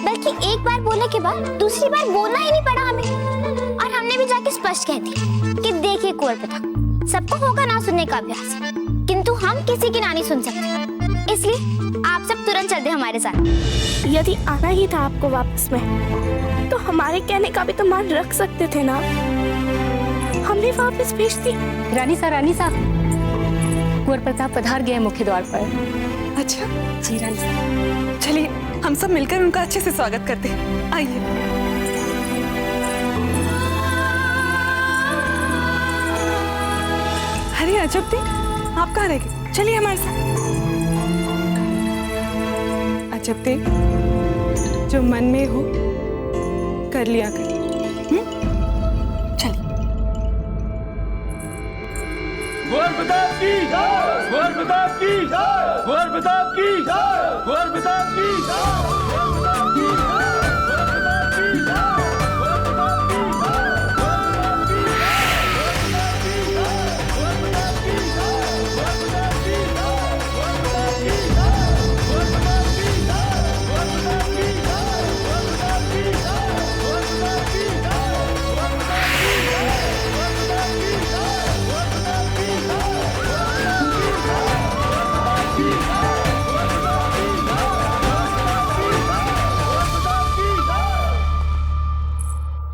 Speaker 17: बल्कि एक बार बोलने के बाद दूसरी बार बोलना ही नहीं पड़ा हमें। और हमने भी जाके स्पष्ट कह दिया कि देखिए कुंवर प्रताप, सबको होगा ना सुनने का अभ्यास, किंतु हम किसी की ना नहीं सुन सकते, इसलिए आप सब तुरंत चल दे हमारे साथ।
Speaker 19: यदि आना ही था आपको वापस में, तो हमारे कहने का भी तो मान रख सकते थे ना। हमने वापस भेज दी।
Speaker 3: रानी साहब, कुंवर प्रताप पधार गए मुख्य द्वार पर।
Speaker 10: अच्छा जी रानी साहब, चलिए हम सब मिलकर उनका अच्छे से स्वागत करते हैं। आइए। अरे अजब दी, आप कहाँ रह गए? चलिए हमारे साथ। अजब दी, जो मन में हो कर लिया करिए। चलिए।
Speaker 20: कुंवर प्रताप की जय, कुंवर प्रताप की जय, कुंवर प्रताप की जय, कुंवर प्रताप की जय।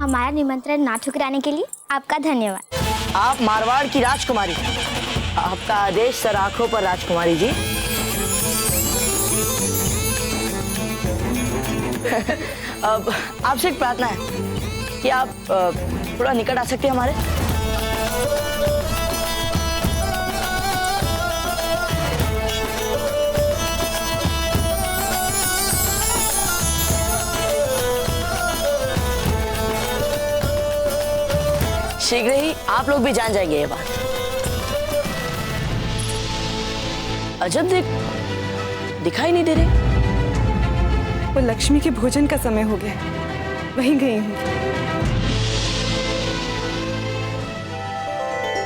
Speaker 17: हमारा निमंत्रण ना ठुकराने के लिए आपका धन्यवाद।
Speaker 1: आप मारवाड़ की राजकुमारी, आपका आदेश सर आंखों पर राजकुमारी जी। अब आपसे एक प्रार्थना है कि आप थोड़ा निकट आ सकते हैं हमारे। शीघ्र ही आप लोग भी जान जाएंगे ये बात। अजब दिखाई नहीं दे रहे।
Speaker 10: वो लक्ष्मी के भोजन का समय हो गया, वहीं गई हूँ।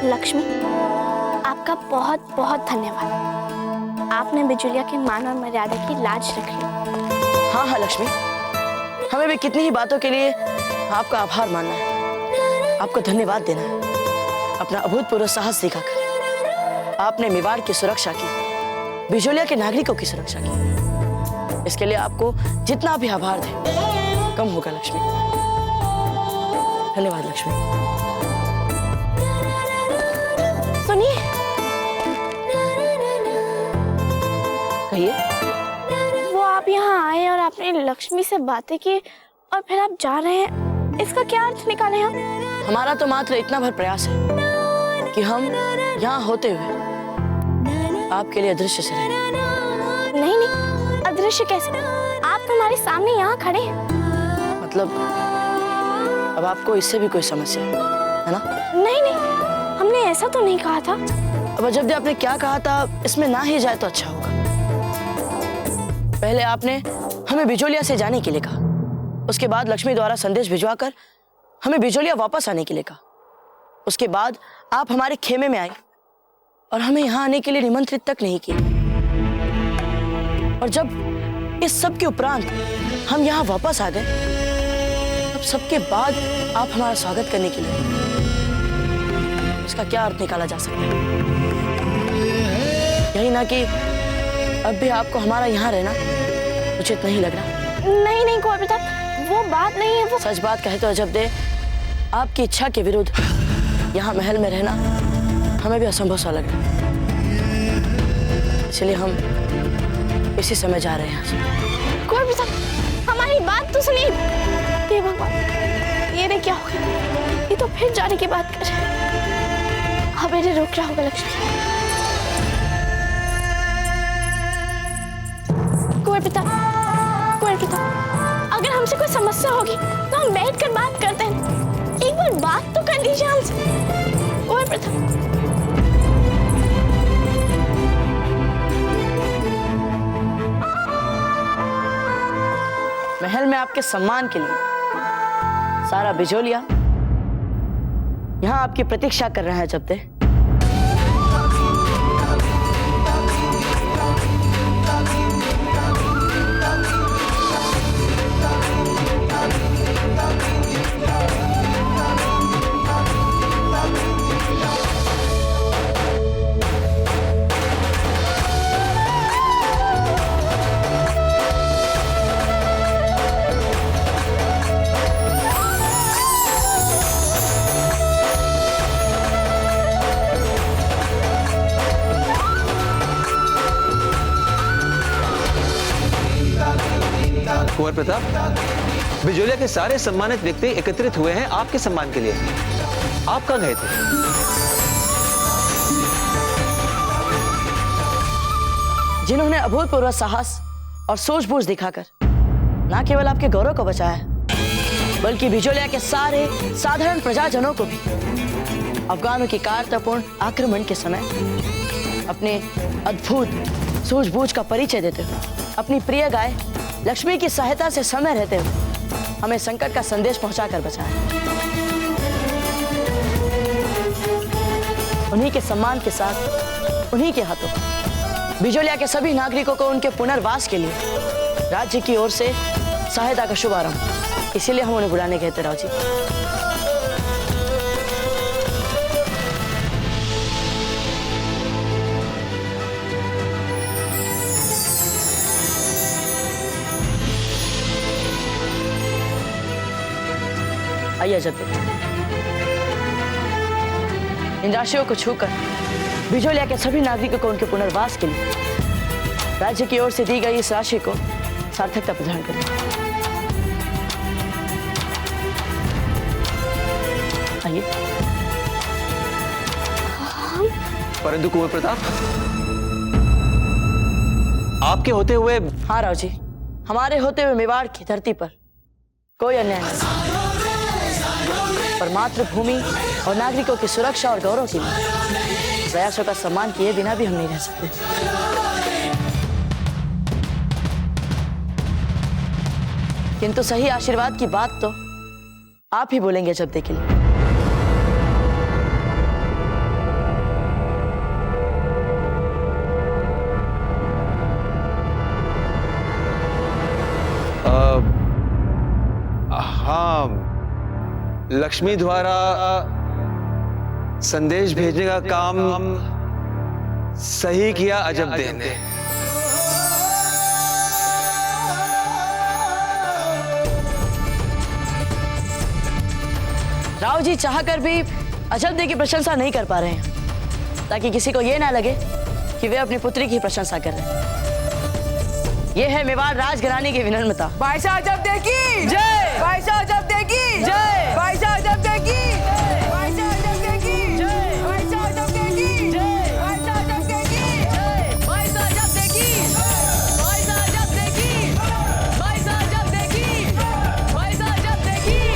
Speaker 19: लक्ष्मी, आपका बहुत बहुत धन्यवाद। आपने बिजुलिया के मान और मर्यादा की लाज रखी।
Speaker 1: हाँ लक्ष्मी, हमें भी कितनी ही बातों के लिए आपका आभार मानना है, आपको धन्यवाद देना है। अपना अभूतपूर्व साहस दिखाकर आपने मेवाड़ की सुरक्षा की, बिजोलिया के नागरिकों की सुरक्षा की। इसके लिए आपको जितना भी आभार दे कम होगा लक्ष्मी। धन्यवाद लक्ष्मी।
Speaker 19: सुनिए,
Speaker 1: कहिए।
Speaker 19: वो आप यहाँ आए और आपने लक्ष्मी से बातें की और फिर आप जा रहे हैं, इसका क्या अर्थ निकाले हम?
Speaker 1: हमारा तो मात्र इतना भर प्रयास है कि हम यहाँ होते हुए आपके लिए अदृश्य से रहें।
Speaker 19: नहीं, अदृश्य कैसे? आप तो हमारे सामने यहाँ खड़े हैं।
Speaker 1: मतलब अब आपको इससे भी कोई समस्या है ना?
Speaker 19: नहीं, हमने ऐसा तो नहीं कहा था।
Speaker 1: अब जब आपने क्या कहा था इसमें ना ही जाए तो अच्छा होगा। पहले आपने हमें बिजोलिया से जाने के लिए कहा, उसके बाद लक्ष्मी द्वारा संदेश भिजवाकर हमें बिजोलिया वापस आने के लिए कहा। उसके बाद आप हमारे खेमे में आए और हमें यहाँ आने के लिए निमंत्रित तक नहीं किया। और जब इस सब के उपरांत हम यहाँ वापस आ गए, तब सबके बाद आप हमारा स्वागत करने के लिए, इसका क्या अर्थ निकाला जा सकता है? यही ना कि अब भी आपको हमारा यहाँ रहना उचित नहीं लग रहा?
Speaker 19: नहीं कुंवर प्रताप, वो बात नहीं है। वो
Speaker 1: सच बात कहे तो अजब दे, आपकी इच्छा के विरुद्ध यहाँ महल में रहना हमें भी असंभव सा लग रहा है। इसलिए हम इसी समय जा रहे हैं यहाँ से।
Speaker 19: कुंवर प्रताप, हमारी बात तो सुनिए। हे भगवान, ये रे क्या हो गया? ये तो फिर जाने की बात कर रहे हैं। अब इन्हें रोक रहा होगा लक्ष्मी। कुंवर प्रताप, अगर हमसे कोई समस्या होगी तो हम बैठकर बात करते हैं। एक बार बात तो करने जाने दीजिए हमसे। कुंवर प्रताप,
Speaker 1: महल में आपके सम्मान के लिए सारा बिजोलिया यहाँ आपकी प्रतीक्षा कर रहा है जब्दे।
Speaker 16: कुंवर प्रताप, बिजोलिया के सारे सम्मानित व्यक्ति एकत्रित हुए हैं आपके सम्मान के लिए। आप कहाँ गए थे?
Speaker 1: जिन्होंने अभूतपूर्व साहस और सूझबूझ दिखाकर न केवल आपके गौरव को बचाया है, बल्कि बिजोलिया के सारे साधारण प्रजाजनों को भी अफगानों की कारतपूर्ण आक्रमण के समय अपने अद्भुत सूझबूझ का परिचय देते हुए अपनी प्रिय गाय लक्ष्मी की सहायता से समय रहते हुए हमें संकट का संदेश पहुंचाकर बचाया। उन्हीं के सम्मान के साथ, उन्हीं के हाथों बिजोलिया के सभी नागरिकों को उनके पुनर्वास के लिए राज्य की ओर से सहायता का शुभारंभ, इसीलिए हम उन्हें बुलाने गए थे राव जी। आइए जब्दे, इन राशियों को छूकर बिजोलिया के सभी नागरिकों को उनके पुनर्वास के लिए राज्य की ओर से दी गई इस राशि को सार्थकता प्रदान करें। आइए।
Speaker 16: परंतु कुंवर प्रताप, आपके होते हुए।
Speaker 1: हाँ राव जी, हमारे होते हुए मेवाड़ की धरती पर कोई अन्याय नहीं, पर मातृभूमि और नागरिकों की सुरक्षा और गौरव के लिए प्रयासों का सम्मान किए बिना भी हम नहीं रह सकते। किंतु सही आशीर्वाद की बात तो आप ही बोलेंगे जब्दे के लिए।
Speaker 16: हाँ, लक्ष्मी द्वारा संदेश भेजने का काम सही किया अजबदे ने।
Speaker 1: राव जी चाहकर भी अजबदे की प्रशंसा नहीं कर पा रहे हैं, ताकि किसी को यह ना लगे कि वे अपनी पुत्री की प्रशंसा कर रहे हैं। यह है मेवाड़ राजघराने की विनम्रता।
Speaker 18: बादशाह अजबदे की जय, बादशाह अजबदे की जय, बादशाह अजबदे की जय, बादशाह अजबदे की जय, बादशाह अजबदे की जय, बादशाह अजबदे की जय, बादशाह अजबदे की, बादशाह अजबदे की, बादशाह अजबदे की, बादशाह अजबदे की,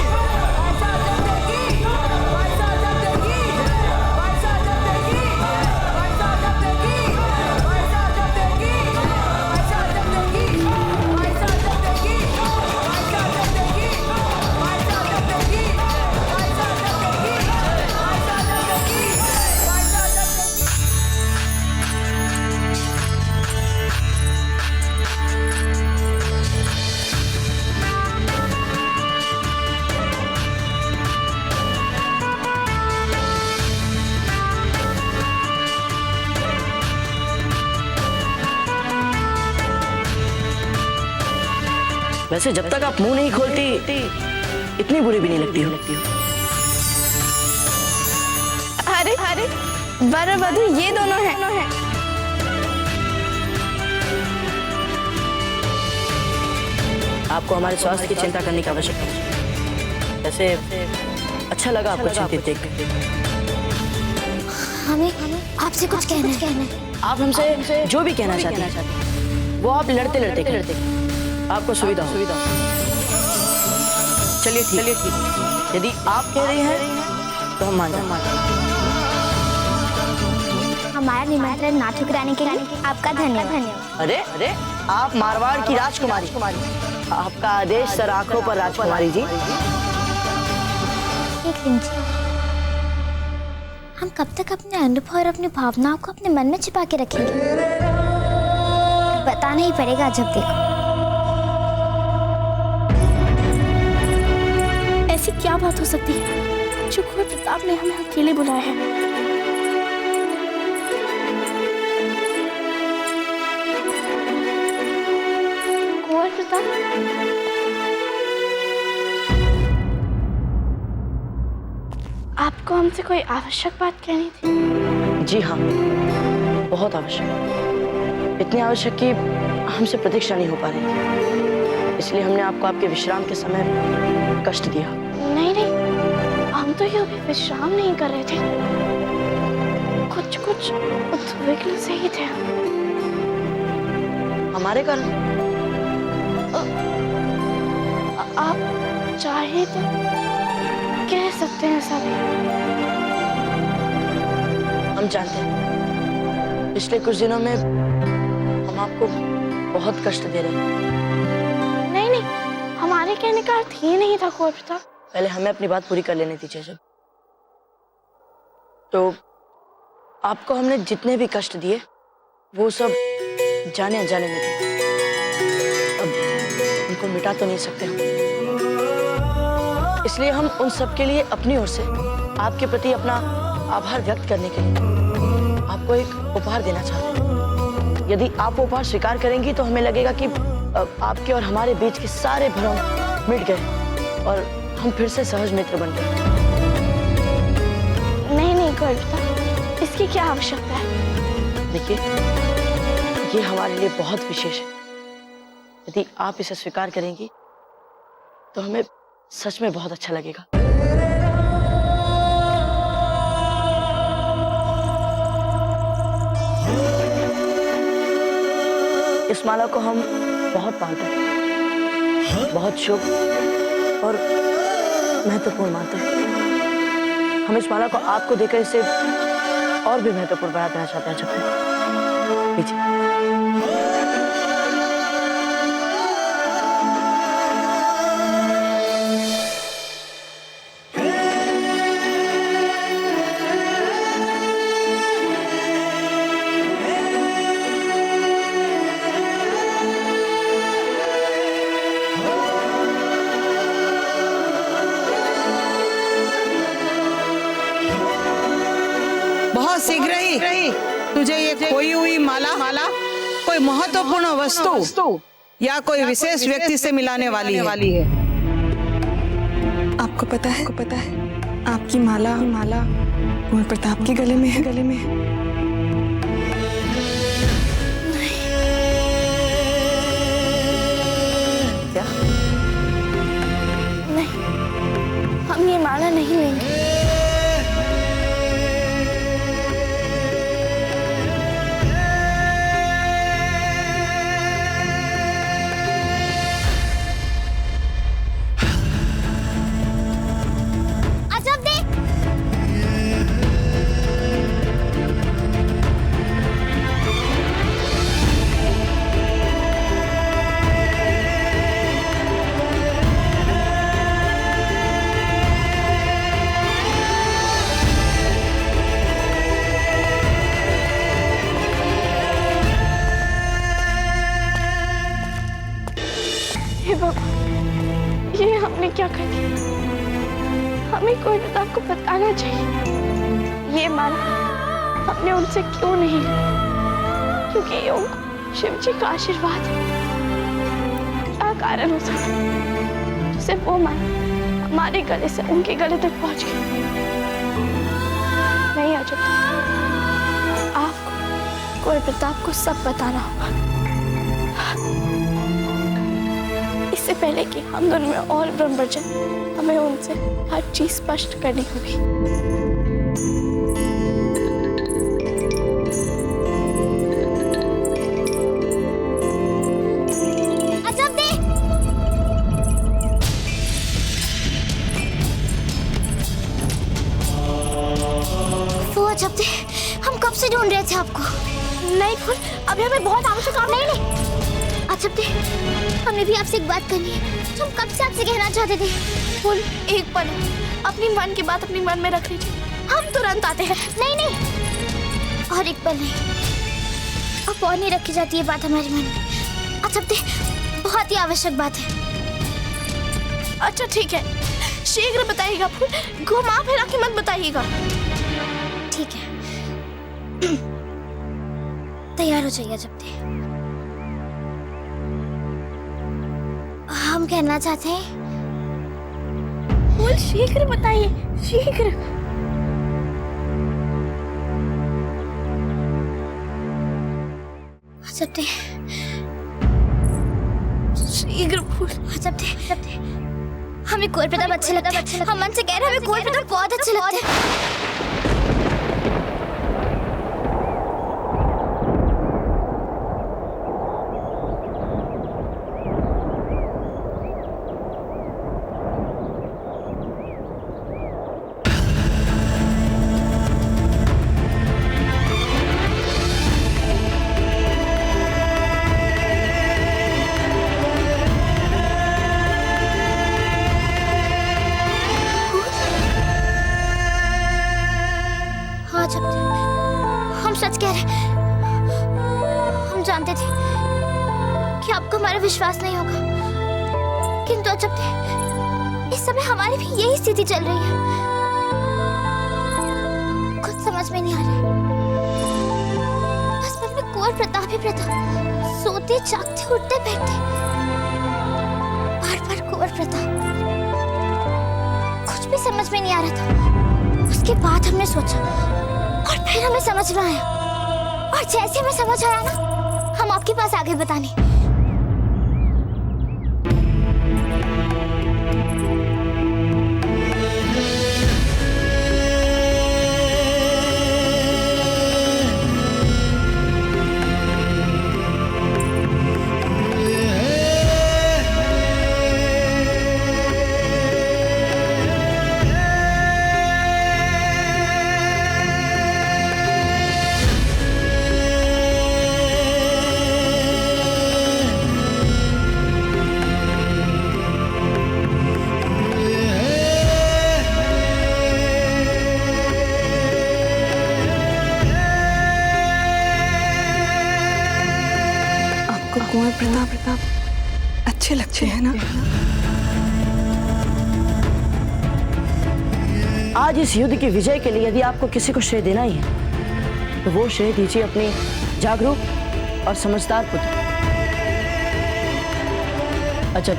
Speaker 18: बादशाह अजबदे की, बादशाह अजबदे की, बादशाह अजबदे की, बादशाह अजबदे की, बादशाह अजबदे की,
Speaker 1: वैसे जब तक आप मुंह नहीं खोलती इतनी बुरी भी नहीं लगती हो।
Speaker 19: अरे अरे, वर वधू ये दोनों हैं।
Speaker 1: आपको हमारे स्वास्थ्य की चिंता करने की आवश्यकता है। वैसे अच्छा लगा आपको चिंतित देखकर।
Speaker 12: हमें आपसे कुछ कहना है।
Speaker 1: आप हमसे जो भी कहना चाहते हैं वो आप लड़ते लड़ते आपको सुविधा हो। चलिए ठीक, यदि आप कह रही हैं तो हम मान जाएंगे।
Speaker 17: हमारा निमंत्रण ना ठुकराने के लिए आपका धन्यवाद।
Speaker 1: अरे अरे, आप मारवाड़ की राजकुमारी, आपका आदेश सर आंखों पर राजकुमारी जी।
Speaker 17: एक मिनट, हम कब तक अपने अनुभव और अपनी भावनाओं को अपने मन में छिपा के रखेंगे? बताना ही पड़ेगा जब देखो।
Speaker 19: ऐसी क्या बात हो सकती है जो कुंवर प्रताप ने हमें अकेले बुलाया है? कुंवर प्रताप, आपको हमसे कोई आवश्यक बात कहनी थी?
Speaker 1: जी हाँ, बहुत आवश्यक, इतनी आवश्यक कि हमसे प्रतीक्षा नहीं हो पा रही थी, इसलिए हमने आपको आपके विश्राम के समय कष्ट दिया।
Speaker 19: नहीं नहीं, हम तो ये अभी विश्राम नहीं कर रहे थे, कुछ उद्विग्न से ही थे।
Speaker 1: हमारे कारण?
Speaker 19: आप चाहे तो कह सकते हैं सब।
Speaker 1: हम जानते हैं पिछले कुछ दिनों में हम आपको बहुत कष्ट दे रहे हैं।
Speaker 19: नहीं नहीं, हमारे कहने का अर्थ ये नहीं था कुंवर प्रताप।
Speaker 1: पहले हमें अपनी बात पूरी कर लेनी दीजिए। जब तो आपको हमने जितने भी कष्ट दिए वो सब जाने अनजाने में थे, अब उनको मिटा तो नहीं सकते हम, इसलिए हम उन सब के लिए अपनी ओर से आपके प्रति अपना आभार व्यक्त करने के लिए आपको एक उपहार देना चाहते हैं। यदि आप वो उपहार स्वीकार करेंगी तो हमें लगेगा कि आपके और हमारे बीच के सारे भ्रम मिट गए और हम फिर से सहज मित्र बन गए।
Speaker 19: नहीं नहीं कुंवर प्रताप, इसकी क्या आवश्यकता है?
Speaker 1: देखिए, ये हमारे लिए बहुत विशेष है। यदि आप इसे स्वीकार करेंगी तो हमें सच में बहुत अच्छा लगेगा। इस माला को हम बहुत पालते हैं, बहुत शुभ और महत्वपूर्ण मानते हैं। हम इस माला को आपको देकर इसे और भी महत्वपूर्ण बना देना चाहते हैं। जब लीजिए।
Speaker 21: बहुत शीघ्र ही तुझे ये खोई हुई माला कोई महत्वपूर्ण वस्तु या कोई विशेष व्यक्ति से मिलाने वाली है।
Speaker 10: आपको पता है आपकी माला कुंवर प्रताप के गले में है।
Speaker 1: क्या?
Speaker 19: नहीं, हम ये माला नहीं लेंगे। ये हमने क्या कर दिया? हमें कुंवर प्रताप को बताना चाहिए। ये माला हमने उनसे क्यों नहीं ली? क्योंकि ये शिव जी का आशीर्वाद है। क्या कारण हो सकता है जिससे वो माला हमारे गले से उनके गले तक पहुंच गई? नहीं अजब, आपको कुंवर प्रताप को सब बताना होगा, इससे पहले कि हम दोनों में और भ्रम बढ़ जाए। हमें उनसे हर चीज स्पष्ट करनी होगी।
Speaker 12: अजब थे, हम कब से ढूंढ रहे थे आपको। नहीं फूल, अभी हमें बहुत आवश्यक काम नहीं। अजब थे, हमें भी आपसे एक बात करनी है जो हम कब से आपसे कहना चाहते थे। फूल, एक पल अपनी मन की बात अपनी मन में रख लीजिए, हम तुरंत आते हैं। नहीं नहीं, और एक पल नहीं, अब और नहीं रखी जाती है बात हमारे मन में। अजब थे, बहुत ही आवश्यक बात है। अच्छा ठीक है, शीघ्र बताइएगा फूल, घुमा फिरा के मत बताइएगा। ठीक है, तैयार हो जाइए जब तक। हम कहना चाहते हैं। फूल शीघ्र बताइए, शीघ्र। जब तक शीघ्र फूल। जब तक हमें कुंवर प्रताप अच्छे लगते हैं, हम मन से कह रहे हैं हमें कुंवर प्रताप बहुत अच्छे लगते हैं। हम सच कह रहे, हम जानते थे कि आपको हमारा विश्वास नहीं होगा, किंतु अजब थे, इस समय हमारी भी यही स्थिति चल रही है। कुछ समझ में नहीं आ रहा, बस मन में कुंवर प्रताप ही प्रताप, सोते जागते उठते बैठते बार बार कुंवर प्रताप। कुछ भी समझ में नहीं आ रहा था। उसके बाद हमने सोचा और फिर हमें समझ में आया, और जैसे हमें समझ आया ना, हम आपके पास आगे बताने।
Speaker 1: कुंवर प्रताप अच्छे लगते हैं ना। आज इस युद्ध की विजय के लिए यदि आपको किसी को श्रेय देना ही है तो वो श्रेय दीजिए अपने जागरूक और समझदार पुत्र अजब।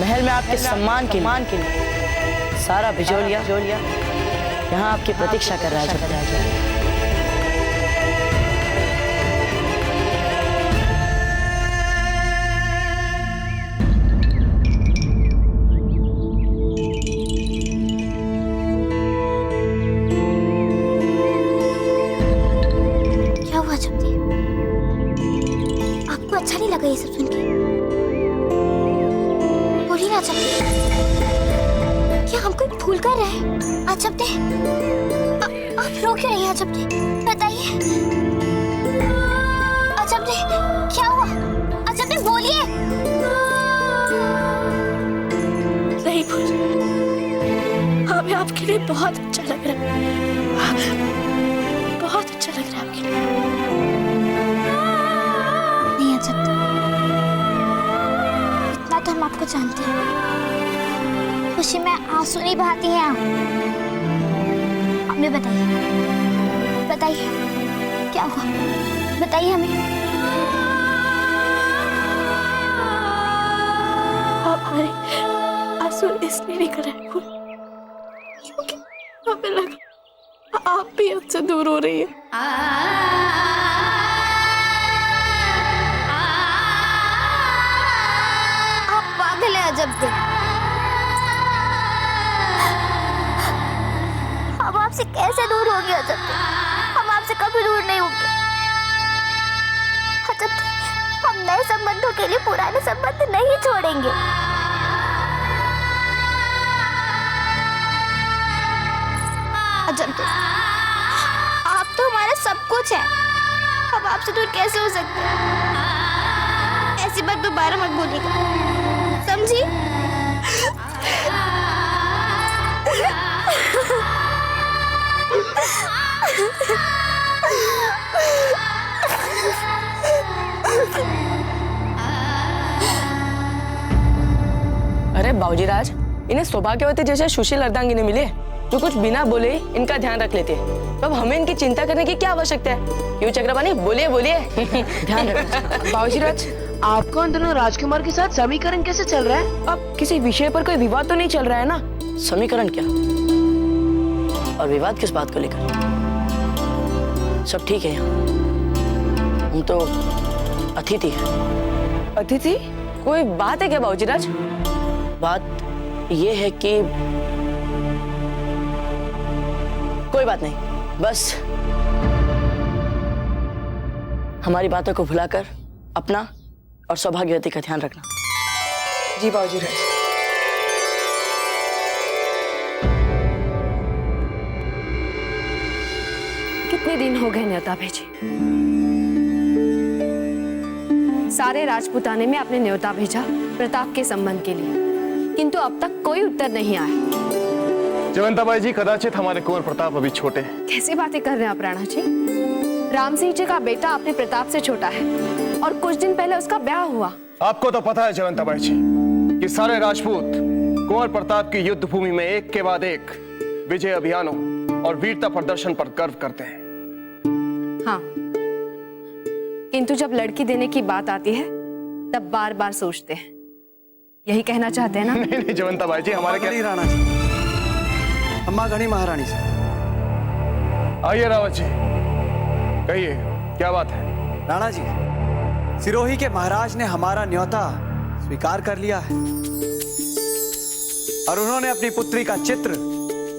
Speaker 1: महल में आपके सम्मान के लिए सारा बिजोलिया यहाँ आपकी प्रतीक्षा कर रहा है। अच्छा नहीं लगा ये सब सुन के? बोलिए ना अजब, क्या हम कोई भूल कर रहे हैं? अजब दे, आप रो क्यों रही हैं अजब दे? बताइए अजब दे, क्या हुआ? अजब दे बोलिए। नहीं भूल, हमें आपके लिए बहुत अच्छा लग रहा है, बहुत अच्छा लग रहा है आपके लिए। इतना तो हम आपको जानते हैं, खुशी में आंसू नहीं बहाती हैं आप। हमें बताइए क्या हुआ, बताइए हमें। आप हमारे आंसू इसलिए नहीं कर रहे क्योंकि हमें लगा आप भी हमसे दूर हो रही है। अजब दे, हम आपसे कैसे दूर हो गए? अजब दे, हम आपसे कभी दूर नहीं होंगे। अजब दे, हम नए संबंधों के लिए पुराने संबंध नहीं छोड़ेंगे।
Speaker 12: अजब आप तो हमारा सब कुछ है, अब आपसे दूर कैसे हो सकते हैं? ऐसी बात दोबारा मत बोलिएगा, समझी?
Speaker 18: अरे बाबूजी राज, इन्हें सौभाग्यवती जैसे सुशील अर्धांगिनी मिले जो कुछ बिना बोले इनका ध्यान रख लेते। तो अब हमें इनकी चिंता करने की क्या आवश्यकता है? क्यों चक्रपाणी, बोलिए बोलिए। ध्यान रखो। बाबूजी राज, आपको उन दोनों राजकुमार के साथ समीकरण कैसे चल रहा है? अब किसी विषय पर कोई विवाद तो नहीं चल रहा है ना?
Speaker 1: समीकरण क्या और विवाद किस बात को लेकर? सब ठीक है यहाँ, हम तो अतिथि हैं।
Speaker 18: अतिथि? कोई बात है क्या बाबूजी राज?
Speaker 1: बात ये है कि कोई बात नहीं, बस हमारी बातों को भुलाकर अपना और सौभाग्यवती का ध्यान रखना।
Speaker 18: जी बाबूजी राज।
Speaker 11: कितने दिन हो गए न्योता भेजे? सारे राजपुताने में आपने न्योता भेजा प्रताप के संबंध के लिए, किंतु अब तक कोई उत्तर नहीं आया।
Speaker 9: जयवंताबाई जी, कदाचित हमारे कुंवर प्रताप अभी छोटे हैं।
Speaker 11: कैसे बातें कर रहे हैं आप राणा जी? राम सिंह जी का बेटा अपने प्रताप से छोटा है और कुछ दिन पहले उसका ब्याह हुआ।
Speaker 9: आपको तो पता है जयवंताबाई जी कि सारे राजपूत कुंवर प्रताप की युद्ध भूमि में एक के बाद एक विजय अभियानों और वीरता प्रदर्शन पर गर्व करते हैं।
Speaker 11: हाँ, किंतु जब लड़की देने की बात आती है तब बार बार सोचते हैं। यही कहना चाहते हैं ना?
Speaker 9: नहीं जयवंताबाई जी, हमारे क्या
Speaker 8: राणा जी, अम्मा गणी महारानी से।
Speaker 9: आइए रावत जी, कहिए क्या बात है?
Speaker 8: राणा जी, सिरोही के महाराज ने हमारा न्योता स्वीकार कर लिया है और उन्होंने अपनी पुत्री का चित्र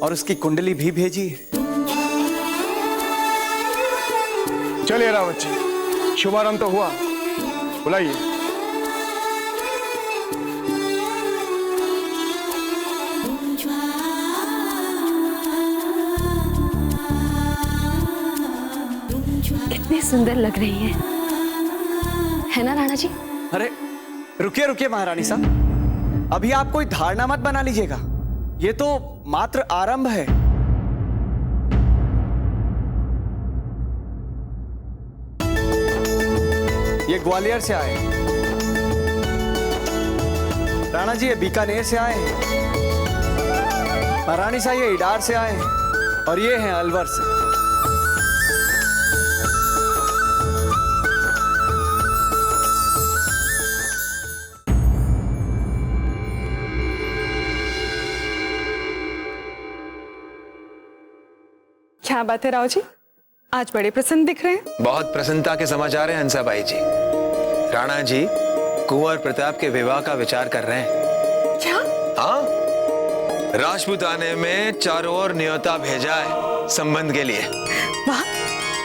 Speaker 8: और उसकी कुंडली भी भेजी है।
Speaker 9: चलिए रावत जी, शुभारंभ तो हुआ, बुलाइए।
Speaker 11: कितनी सुंदर लग रही है ना राणा जी?
Speaker 8: अरे रुकिए रुकिए महारानी साहब, अभी आप कोई धारणा मत बना लीजिएगा, ये तो मात्र आरंभ है। ये ग्वालियर से आए, राणा जी ये बीकानेर से आए, महारानी साहब ये इडार से आए और ये हैं अलवर से।
Speaker 10: क्या बात है राव जी, आज बड़े प्रसन्न दिख रहे हैं।
Speaker 16: बहुत प्रसन्नता के समाचार हैं हंसाबाई जी। राणा जी कुंवर प्रताप के विवाह का विचार कर रहे हैं।
Speaker 10: क्या?
Speaker 16: हाँ, राजपूताने में चारों ओर न्योता भेजा है संबंध के लिए।
Speaker 10: वाह,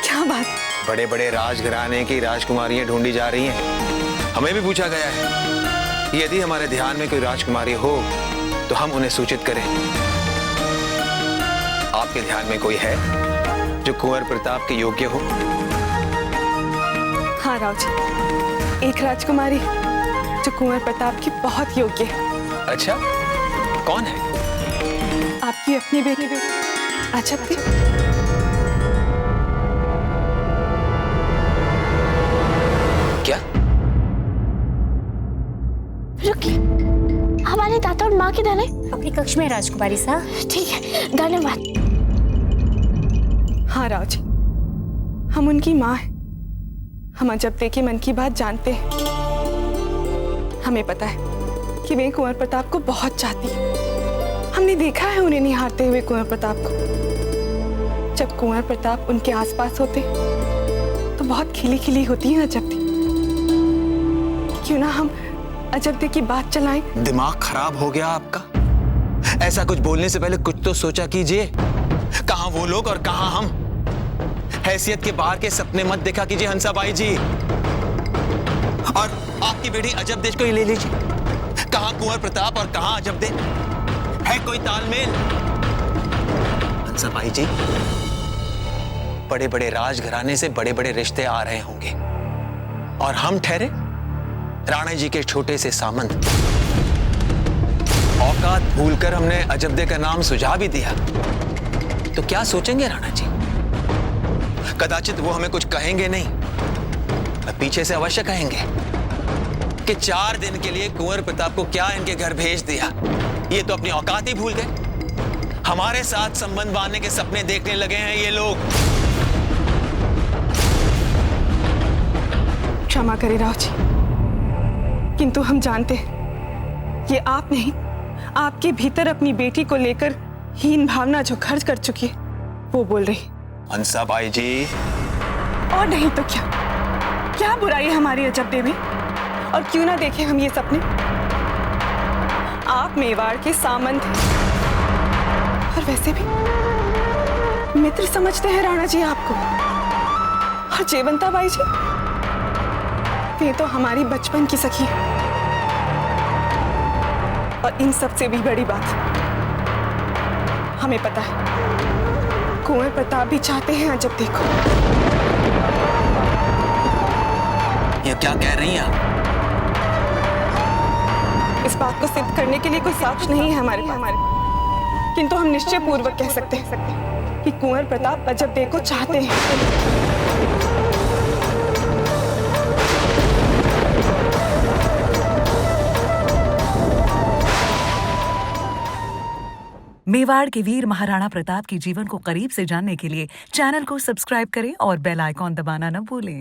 Speaker 10: क्या बात।
Speaker 16: बड़े बड़े राजघराने की राजकुमारियां ढूंढी जा रही हैं। हमें भी पूछा गया है कि यदि हमारे ध्यान में कोई राजकुमारी हो तो हम उन्हें सूचित करें। आपके ध्यान में कोई है जो कुंवर प्रताप के योग्य हो?
Speaker 10: हाँ राव जी, एक राजकुमारी जो कुंवर प्रताप की बहुत योग्य है।
Speaker 16: अच्छा, कौन है?
Speaker 10: आपकी अपनी बेटी अजब थी।
Speaker 16: क्या?
Speaker 12: रुकिए, हमारे दादा और माँ किधर है?
Speaker 17: अपनी कक्ष में राजकुमारी साहब।
Speaker 12: ठीक है, धन्यवाद।
Speaker 10: हाँ राव जी, हम उनकी माँ हैं। हम अजब के मन की बात जानते हैं। हमें पता है कि वे कुंवर प्रताप को बहुत चाहती है। हमने देखा है उन्हें निहारते हुए कुंवर प्रताप को। जब कुंवर प्रताप उनके आसपास होते तो बहुत खिली खिली होती है अजब दी। क्यों ना हम अजब दी की बात चलाएं?
Speaker 16: दिमाग खराब हो गया आपका? ऐसा कुछ बोलने से पहले कुछ तो सोचा कीजिए। कहां वो लोग और कहां हम? हैसियत के बाहर के सपने मत देखा कीजिए हंसाबाई जी। और आपकी बेटी अजब देश को ही ले लीजिए। कहां कुंवर प्रताप और कहां अजब दे? है कोई तालमेल? हंसाबाई जी, बड़े बड़े राजघराने से बड़े बड़े रिश्ते आ रहे होंगे और हम ठहरे राणा जी के छोटे से सामंत। औकात भूलकर हमने अजबदे का नाम सुझा भी दिया तो क्या सोचेंगे राणा जी? कदाचित वो हमें कुछ कहेंगे नहीं, पीछे से अवश्य कहेंगे कि 4 दिन के लिए कुंवर प्रताप को क्या इनके घर भेज दिया। ये तो अपनी औकात ही भूल गए। हमारे साथ संबंध बांधने के सपने देखने लगे हैं ये लोग।
Speaker 10: क्षमा करें राव जी, किंतु हम जानते हैं ये आप नहीं, आपके भीतर अपनी बेटी को लेकर हीन भावना जो खर्च कर चुकी है वो बोल रही।
Speaker 16: हंसाबाई जी,
Speaker 10: और नहीं तो क्या बुराई है हमारी अजबदे में? और क्यों ना देखें हम ये सपने? आप मेवाड़ के सामंत हैं और वैसे भी मित्र समझते हैं राणा जी आपको। और जयवंता बाई जी, ये तो हमारी बचपन की सखी है। और इन सब से भी बड़ी बात हमें पता है, कुंवर प्रताप भी चाहते हैं अजबदे को।
Speaker 16: ये क्या कह रही हैं आप?
Speaker 10: इस बात को सिद्ध करने के लिए कोई साक्ष्य नहीं है हमारे पास, किंतु हम निश्चय पूर्वक कह सकते हैं कि कुंवर प्रताप अजबदे को चाहते हैं।
Speaker 13: मेवाड़ के वीर महाराणा प्रताप के जीवन को करीब से जानने के लिए चैनल को सब्सक्राइब करें और बेल आइकॉन दबाना न भूलें।